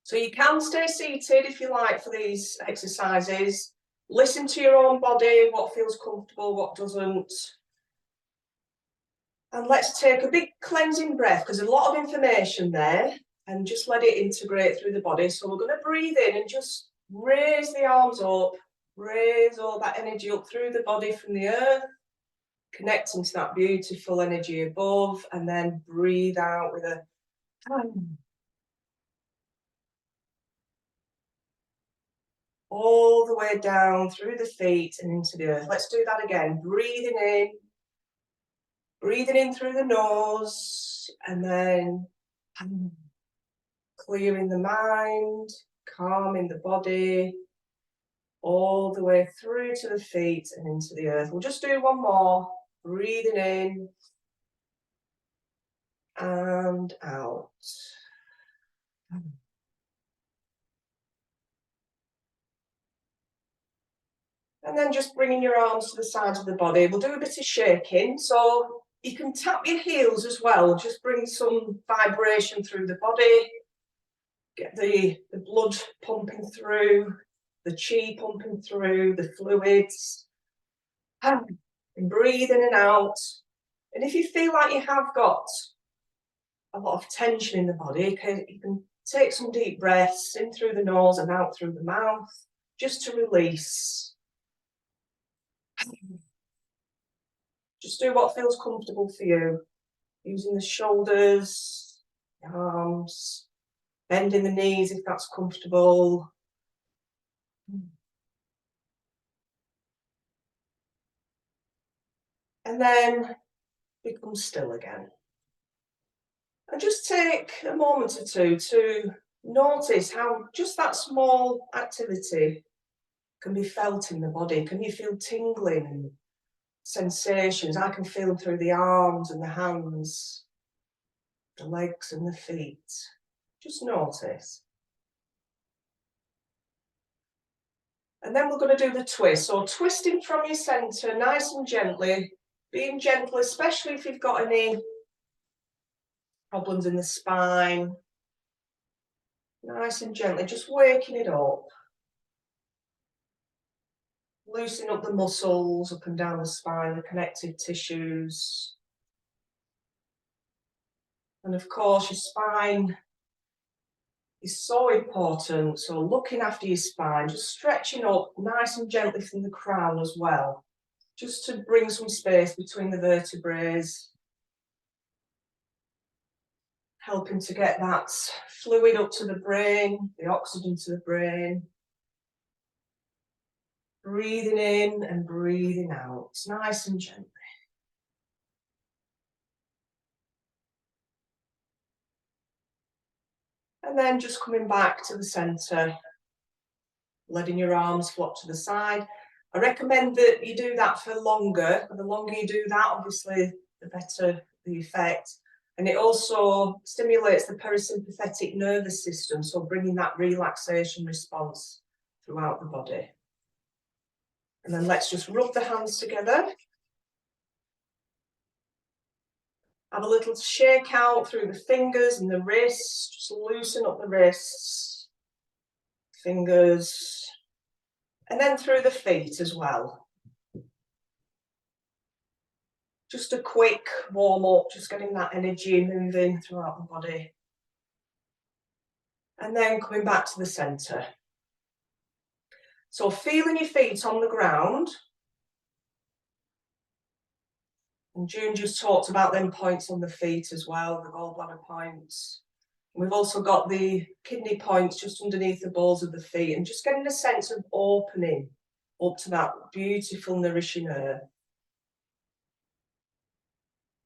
So you can stay seated if you like for these exercises. Listen to your own body, what feels comfortable, what doesn't. And let's take a big cleansing breath because there's a lot of information there and just let it integrate through the body. So we're going to breathe in and just raise the arms up, raise all that energy up through the body from the earth, connecting to that beautiful energy above, and then breathe out with a all the way down through the feet and into the earth. Let's do that again. Breathing in Breathing in through the nose and then clearing the mind, calming the body, all the way through to the feet and into the earth. We'll just do one more. Breathing in and out. And then just bringing your arms to the sides of the body. We'll do a bit of shaking. So you can tap your heels as well. Just bring some vibration through the body. Get the blood pumping through, the chi pumping through, the fluids. And breathe in and out. And if you feel like you have got a lot of tension in the body, you can take some deep breaths in through the nose and out through the mouth, just to release. Just do what feels comfortable for you. Using the shoulders, the arms, bending the knees if that's comfortable. And then become still again. And just take a moment or two to notice how just that small activity can be felt in the body. Can you feel tingling and sensations? I can feel them through the arms and the hands, the legs and the feet. Just notice. And then we're going to do the twist. So twisting from your centre, nice and gently, being gentle, especially if you've got any problems in the spine. Nice and gently, just waking it up. Loosening up the muscles up and down the spine, the connective tissues. And of course, your spine is so important. So looking after your spine, just stretching up nice and gently from the crown as well. Just to bring some space between the vertebrae. Helping to get that fluid up to the brain, the oxygen to the brain. Breathing in and breathing out, nice and gently. And then just coming back to the centre, letting your arms flop to the side. I recommend that you do that for longer. And the longer you do that, obviously, the better the effect. And it also stimulates the parasympathetic nervous system, so bringing that relaxation response throughout the body. And then let's just rub the hands together. Have a little shake out through the fingers and the wrists. Just loosen up the wrists, fingers, and then through the feet as well. Just a quick warm up, just getting that energy moving throughout the body. And then coming back to the centre. So feeling your feet on the ground. And June just talked about them points on the feet as well, the gallbladder points. We've also got the kidney points just underneath the balls of the feet, and just getting a sense of opening up to that beautiful nourishing earth.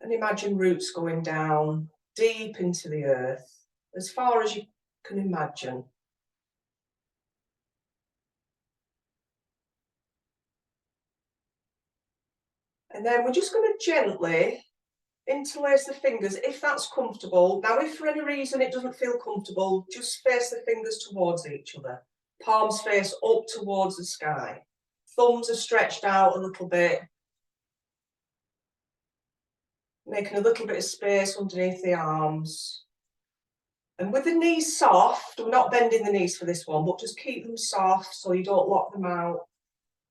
And imagine roots going down deep into the earth, as far as you can imagine. And then we're just going to gently interlace the fingers if that's comfortable. Now, if for any reason it doesn't feel comfortable, just face the fingers towards each other. Palms face up towards the sky. Thumbs are stretched out a little bit. Making a little bit of space underneath the arms. And with the knees soft, we're not bending the knees for this one, but just keep them soft so you don't lock them out.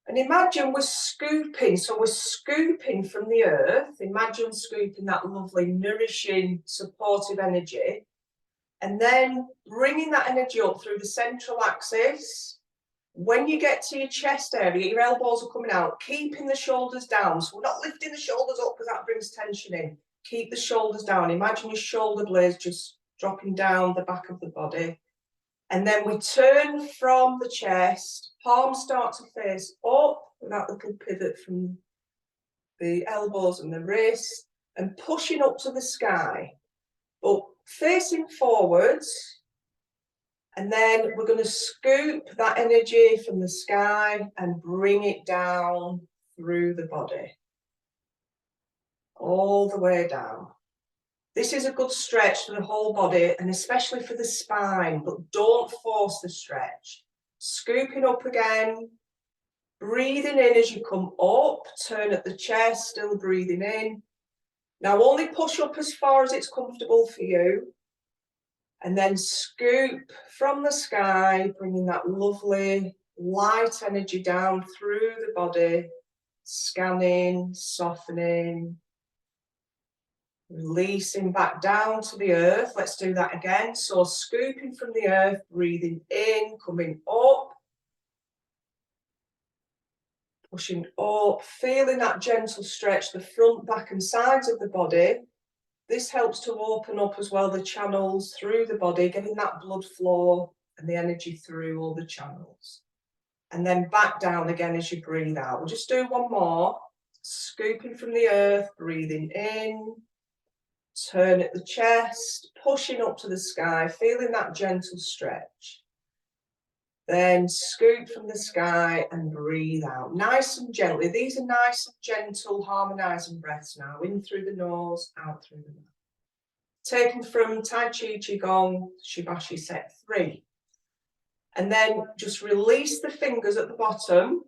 And imagine we're scooping, so we're scooping from the earth. Imagine scooping that lovely, nourishing, supportive energy. And then bringing that energy up through the central axis. When you get to your chest area, your elbows are coming out, keeping the shoulders down. So we're not lifting the shoulders up because that brings tension in. Keep the shoulders down. Imagine your shoulder blades just dropping down the back of the body. And then we turn from the chest, palms start to face up with that little pivot from the elbows and the wrists. and pushing up to the sky, but facing forwards. And then we're going to scoop that energy from the sky and bring it down through the body, all the way down. This is a good stretch for the whole body and especially for the spine, but don't force the stretch. Scooping up again, breathing in as you come up, turn at the chest, still breathing in. Now only push up as far as it's comfortable for you. And then scoop from the sky, bringing that lovely light energy down through the body, scanning, softening, releasing back down to the earth. Let's do that again. So scooping from the earth, breathing in, coming up, pushing up, feeling that gentle stretch, the front, back and sides of the body. This helps to open up as well the channels through the body, getting that blood flow and the energy through all the channels. And then back down again as you breathe out. We'll just do one more. Scooping from the earth, breathing in, turn at the chest, pushing up to the sky, feeling that gentle stretch. Then scoop from the sky and breathe out. Nice and gently. These are nice and gentle, harmonizing breaths now. In through the nose, out through the mouth. Taken from Tai Chi, Qigong, Shibashi set 3. And then just release the fingers at the bottom.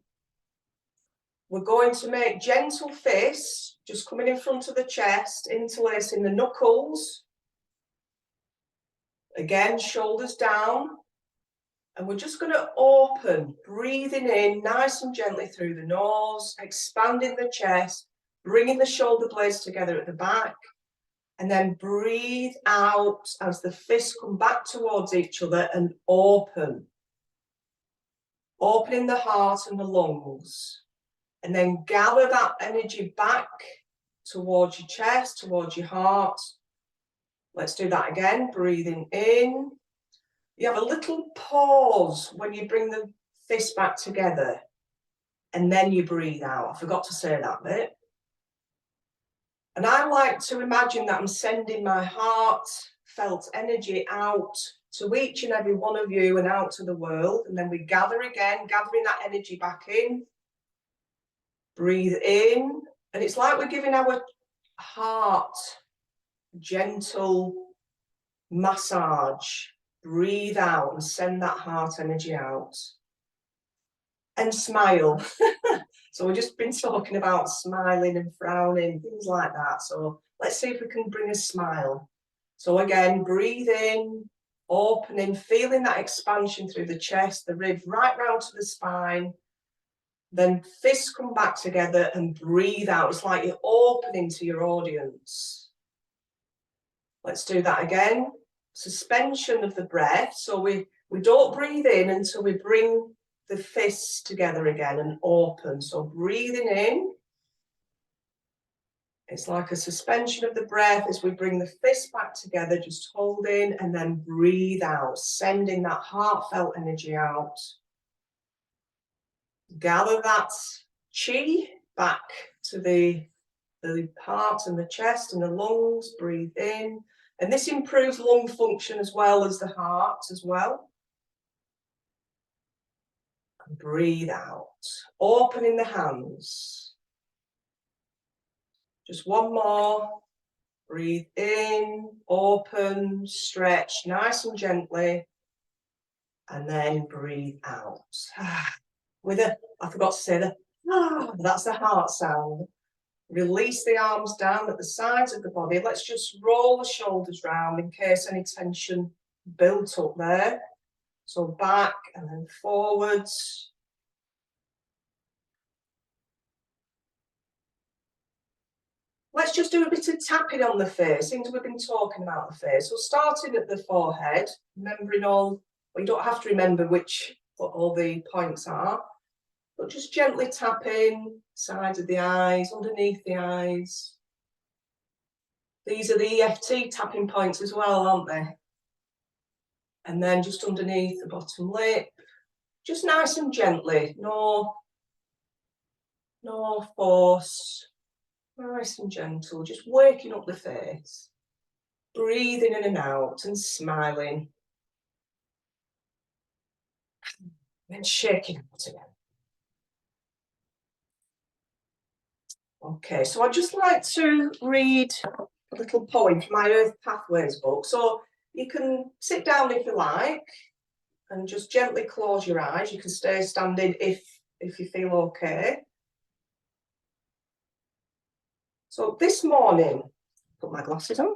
We're going to make gentle fists, just coming in front of the chest, interlacing the knuckles. Again, shoulders down. And we're just going to open, breathing in nice and gently through the nose, expanding the chest, bringing the shoulder blades together at the back, and then breathe out as the fists come back towards each other and open. Opening the heart and the lungs, and then gather that energy back towards your chest, towards your heart. Let's do that again, breathing in. You have a little pause when you bring the fist back together and then you breathe out. I forgot to say that bit. And I like to imagine that I'm sending my heartfelt energy out to each and every one of you and out to the world. And then we gather again, gathering that energy back in. Breathe in. And it's like we're giving our heart gentle massage. Breathe out and send that heart energy out. And smile. So we've just been talking about smiling and frowning, things like that. So let's see if we can bring a smile. So again, breathe in, opening, feeling that expansion through the chest, the ribs, right round to the spine. Then fists come back together and breathe out. It's like you're opening to your audience. Let's do that again. Suspension of the breath. So we don't breathe in until we bring the fists together again and open. So breathing in. It's like a suspension of the breath as we bring the fists back together, just holding, and then breathe out, sending that heartfelt energy out. Gather that chi back to the heart and the chest and the lungs. Breathe in. And this improves lung function as well as the heart as well. And breathe out. Opening the hands. Just one more. Breathe in, open, stretch nice and gently. And then breathe out. I forgot to say that's the heart sound. Release the arms down at the sides of the body. Let's just roll the shoulders round in case any tension built up there. So back and then forwards. Let's just do a bit of tapping on the face, things we've been talking about the face. So starting at the forehead, remembering well, you don't have to remember what all the points are, but just gently tapping sides of the eyes, underneath the eyes. These are the EFT tapping points as well, aren't they? And then just underneath the bottom lip, just nice and gently, no force, Nice and gentle, just waking up the face. Breathing in and out and smiling. And shaking out again. Okay, so I'd just like to read a little poem from my Earth Pathways book. So you can sit down if you like and just gently close your eyes. You can stay standing if you feel okay. So this morning, put my glasses on.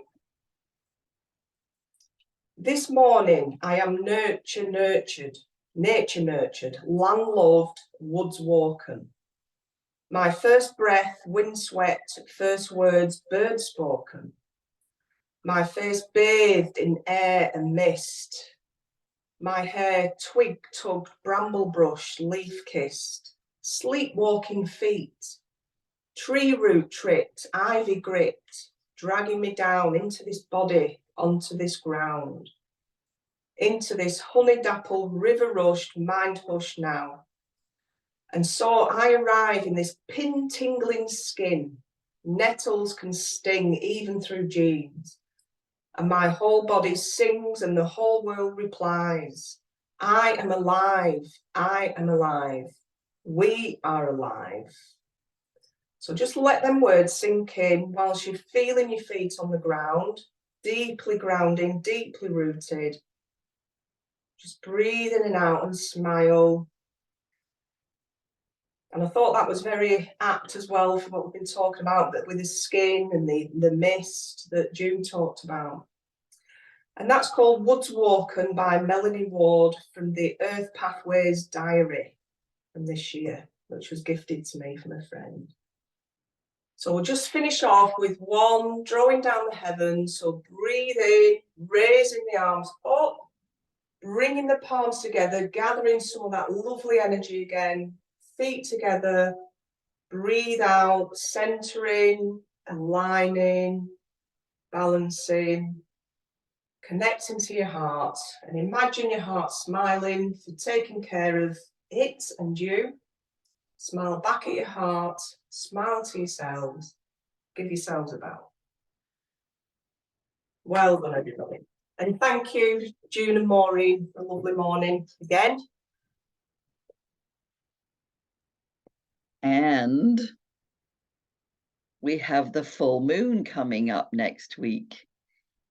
This morning I am nature nurtured, land loved, woods walken. My first breath, wind swept, first words, bird spoken. My face bathed in air and mist. My hair twig tugged, bramble brushed, leaf kissed. Sleepwalking feet. Tree root tripped, ivy gripped, dragging me down into this body, onto this ground. Into this honey-dappled, river-rushed, mind-hushed now. And so I arrive in this pin-tingling skin. Nettles can sting even through jeans. And my whole body sings and the whole world replies. I am alive. I am alive. We are alive. So just let them words sink in whilst you're feeling your feet on the ground, deeply grounding, deeply rooted. Just breathe in and out and smile. And I thought that was very apt as well for what we've been talking about, but with the skin and the mist that June talked about. And that's called Woods Walken by Melanie Ward from the Earth Pathways Diary from this year, which was gifted to me from a friend. So we'll just finish off with one, drawing down the heavens. So breathe in, raising the arms up, bringing the palms together, gathering some of that lovely energy again. Feet together, breathe out, centering, aligning, balancing, connecting to your heart, and imagine your heart smiling for taking care of it and you. Smile back at your heart, smile to yourselves, give yourselves a bow. Well done, everybody. And thank you, June and Maureen, for a lovely morning again. And we have the full moon coming up next week.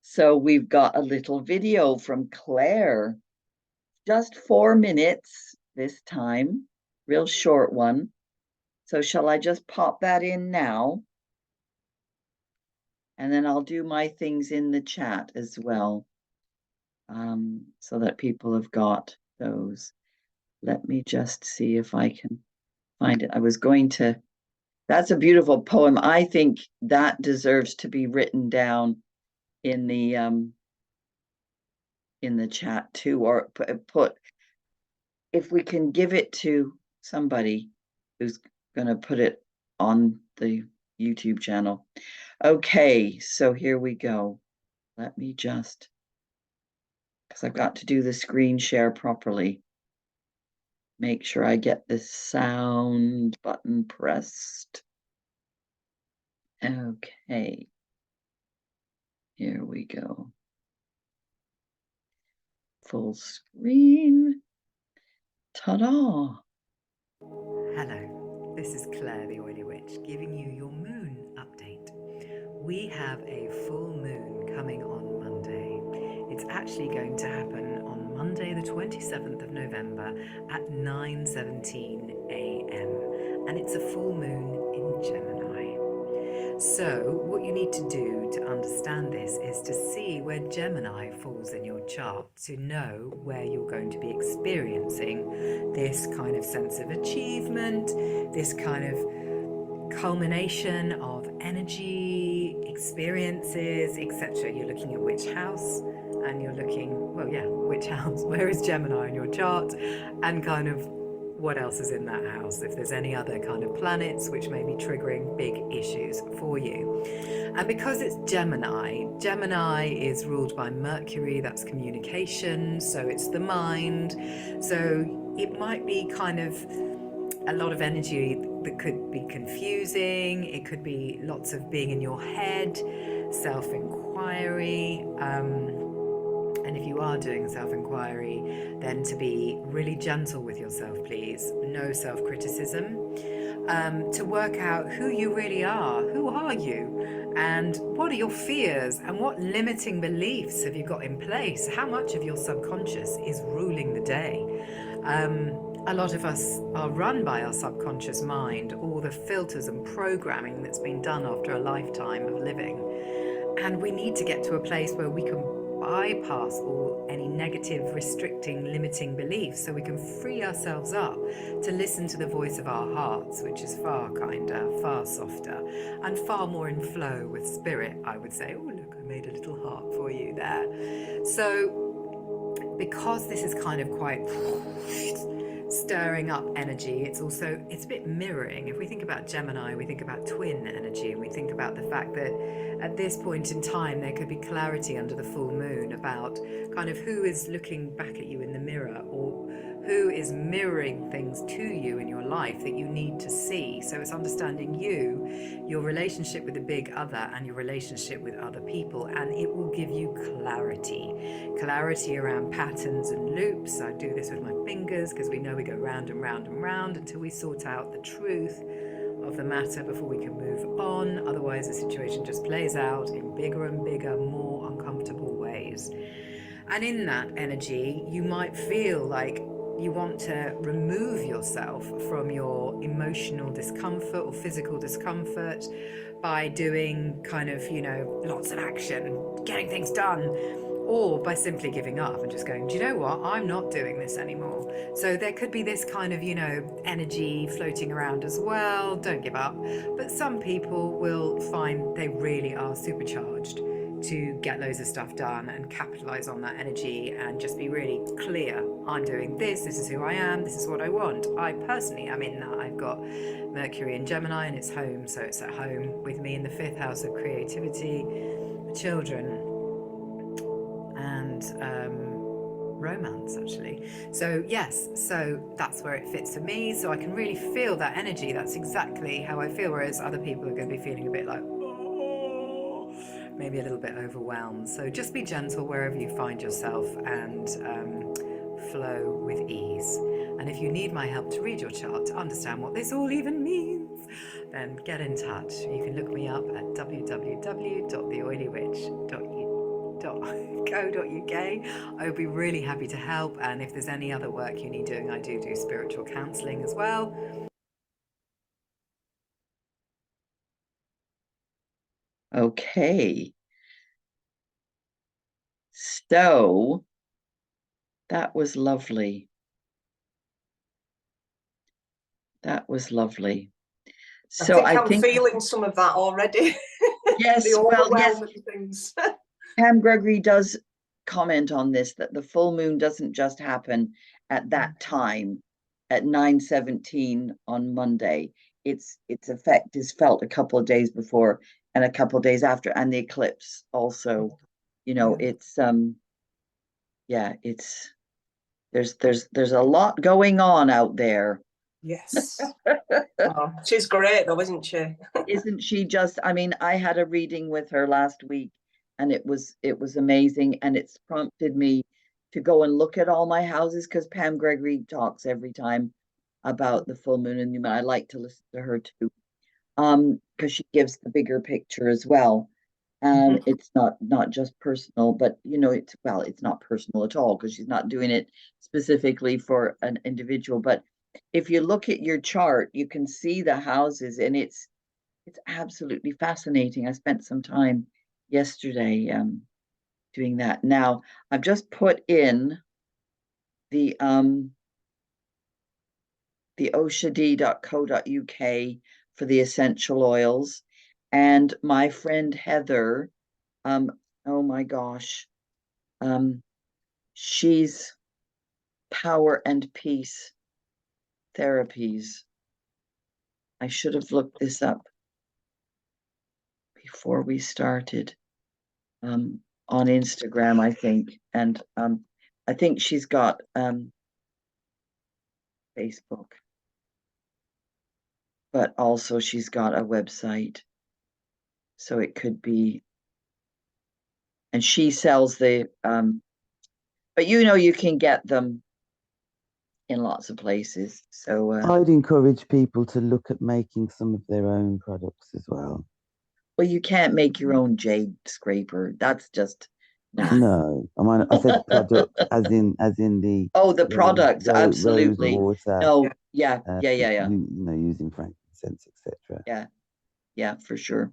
So we've got a little video from Claire, just 4 minutes this time, real short one. So shall I just pop that in now? And then I'll do my things in the chat as well, so that people have got those. Let me just see if I can find it. I was going to, that's a beautiful poem. I think that deserves to be written down in the chat too, or put, if we can give it to somebody who's going to put it on the YouTube channel. Okay, so here we go. Let me just, because I've got to do the screen share properly. Make sure I get the sound button pressed. Okay. Here we go. Full screen. Ta-da. Hello, this is Claire the Oily Witch giving you your moon update. We have a full moon coming on Monday. It's actually going to happen on Monday the 27th of November at 9:17 a.m. and it's a full moon in Gemini. So what you need to do to understand this is to see where Gemini falls in your chart to know where you're going to be experiencing this kind of sense of achievement, this kind of culmination of energy, experiences, etc. You're looking at which house, and you're looking, well, yeah, which house, where is Gemini in your chart, and kind of what else is in that house, if there's any other kind of planets which may be triggering big issues for you. And because it's Gemini, Gemini is ruled by Mercury, that's communication, so it's the mind. So it might be kind of a lot of energy that could be confusing. It could be lots of being in your head, self-inquiry. And if you are doing self-inquiry, then to be really gentle with yourself, please. No self-criticism. To work out who you really are. Who are you? And what are your fears? And what limiting beliefs have you got in place? How much of your subconscious is ruling the day? A lot of us are run by our subconscious mind, all the filters and programming that's been done after a lifetime of living. And we need to get to a place where we can bypass any negative, restricting, limiting beliefs, so we can free ourselves up to listen to the voice of our hearts, which is far kinder, far softer, and far more in flow with spirit, I would say. Oh, look, I made a little heart for you there. So because this is kind of quite stirring up energy, it's a bit mirroring. If we think about Gemini, we think about twin energy, and we think about the fact that at this point in time there could be clarity under the full moon about kind of who is looking back at you in the mirror, or who is mirroring things to you in your life that you need to see. So it's understanding you, your relationship with the big other, and your relationship with other people, and it will give you clarity around patterns and loops. I do this with my fingers because we know we go round and round and round until we sort out the truth of the matter before we can move on. Otherwise the situation just plays out in bigger and bigger, more uncomfortable ways. And in that energy, you might feel like you want to remove yourself from your emotional discomfort or physical discomfort by doing kind of, lots of action, getting things done, or by simply giving up and just going, do you know what, I'm not doing this anymore. So there could be this kind of, energy floating around as well. Don't give up. But some people will find they really are supercharged to get loads of stuff done and capitalize on that energy and just be really clear. I'm doing this is who I am, this is what I want. I personally am in that. I've got Mercury in Gemini and it's home, so it's at home with me in the 5th house of creativity, children, and romance, actually. So yes, so that's where it fits for me. So I can really feel that energy. That's exactly how I feel, whereas other people are going to be feeling a bit like, maybe a little bit overwhelmed. So just be gentle wherever you find yourself and flow with ease. And if you need my help to read your chart to understand what this all even means, then get in touch. You can look me up at www.theoilywitch.co.uk. I would be really happy to help. And if there's any other work you need doing, I do spiritual counselling as well. Okay. So that was lovely. That was lovely. So I think I'm feeling some of that already. Yes, well, yes. Things. Pam Gregory does comment on this, that the full moon doesn't just happen at that time at 9:17 on Monday. Its effect is felt a couple of days before and a couple of days after, and the eclipse also. It's there's a lot going on out there. Yes. Oh, she's great though, isn't she? Isn't she just, I had a reading with her last week and it was amazing, and it's prompted me to go and look at all my houses, because Pam Gregory talks every time about the full moon and new moon. I like to listen to her too, because she gives the bigger picture as well. And it's not just personal, but it's not personal at all, because she's not doing it specifically for an individual. But if you look at your chart, you can see the houses, and it's absolutely fascinating. I spent some time yesterday doing that. Now I've just put in the oshadi.co.uk for the essential oils, and my friend Heather, oh my gosh, she's Power and Peace Therapies. I should have looked this up before we started, on Instagram, I think. And I think she's got Facebook. but also she's got a website. So it could be, and she sells the, but you can get them in lots of places. So I'd encourage people to look at making some of their own products as well. well, you can't make your own jade scraper. That's just No, I said product as in the the products, absolutely. rose water. No, yeah. Using frankincense, etc. Yeah, for sure.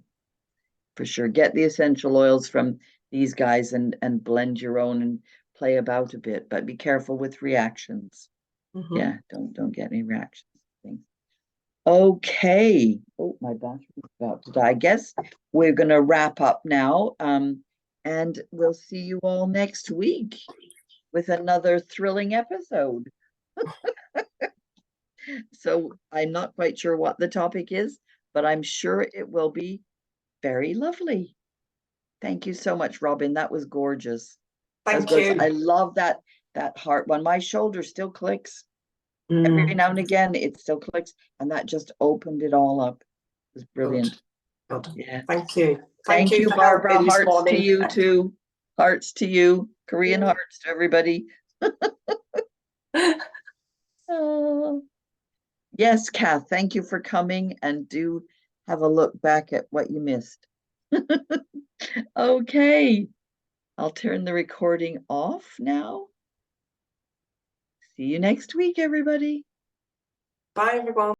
Get the essential oils from these guys and blend your own and play about a bit, but be careful with reactions. Yeah, don't get any reactions. Okay. Oh, my battery's about to die. I guess we're gonna wrap up now. And we'll see you all next week with another thrilling episode. So I'm not quite sure what the topic is, but I'm sure it will be very lovely. Thank you so much, Robyn. That was gorgeous. Thank you. I love that heart one. My shoulder still clicks. Every now and again, it still clicks, and that just opened it all up. It was brilliant. Good. Yeah. Thank you. Thank you, for Barbara. helping this Hearts to morning. you too. Hearts to you. Korean hearts to everybody. Yes, Kath, thank you for coming, and do have a look back at what you missed. Okay, I'll turn the recording off now. See you next week, everybody. Bye, everyone.